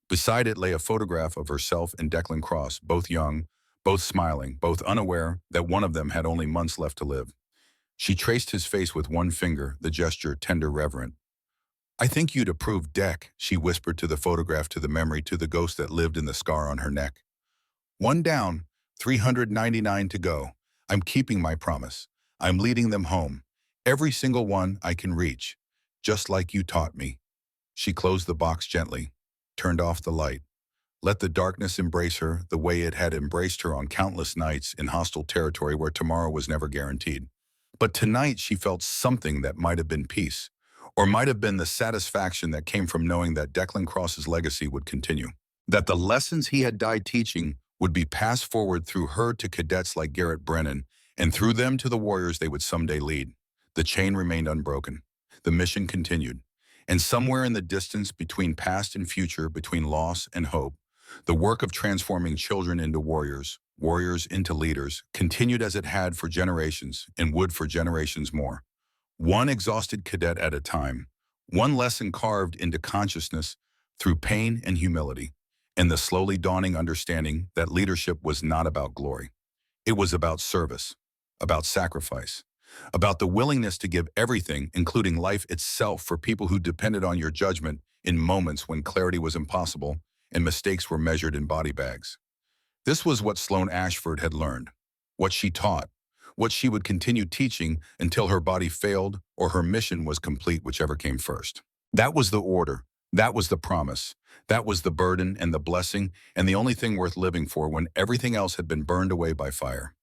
Beside it lay a photograph of herself and Declan Cross, both young, both smiling, both unaware that one of them had only months left to live. She traced his face with one finger, the gesture tender, reverent. I think you'd approve, Dec, she whispered to the photograph, to the memory, to the ghost that lived in the scar on her neck. One down, 399 to go. I'm keeping my promise. I'm leading them home. Every single one I can reach, just like you taught me. She closed the box gently, turned off the light. Let the darkness embrace her the way it had embraced her on countless nights in hostile territory where tomorrow was never guaranteed. But tonight she felt something that might have been peace, or might have been the satisfaction that came from knowing that Declan Cross's legacy would continue. That the lessons he had died teaching would be passed forward through her to cadets like Garrett Brennan, and through them to the warriors they would someday lead. The chain remained unbroken. The mission continued. And somewhere in the distance between past and future, between loss and hope, the work of transforming children into warriors, warriors into leaders, continued as it had for generations and would for generations more. One exhausted cadet at a time, one lesson carved into consciousness through pain and humility, and the slowly dawning understanding that leadership was not about glory. It was about service, about sacrifice, about the willingness to give everything, including life itself, for people who depended on your judgment in moments when clarity was impossible and mistakes were measured in body bags. This was what Sloan Ashford had learned, what she taught, what she would continue teaching until her body failed or her mission was complete, whichever came first. That was the order. That was the promise. That was the burden and the blessing and the only thing worth living for when everything else had been burned away by fire.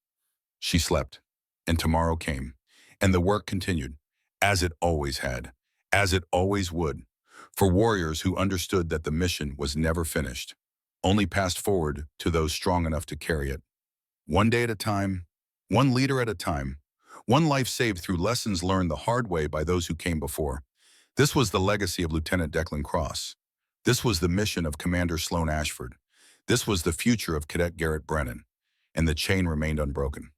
She slept, and tomorrow came, and the work continued, as it always had, as it always would, for warriors who understood that the mission was never finished, only passed forward to those strong enough to carry it. One day at a time, one leader at a time, one life saved through lessons learned the hard way by those who came before. This was the legacy of Lieutenant Declan Cross. This was the mission of Commander Sloan Ashford. This was the future of Cadet Garrett Brennan. And the chain remained unbroken.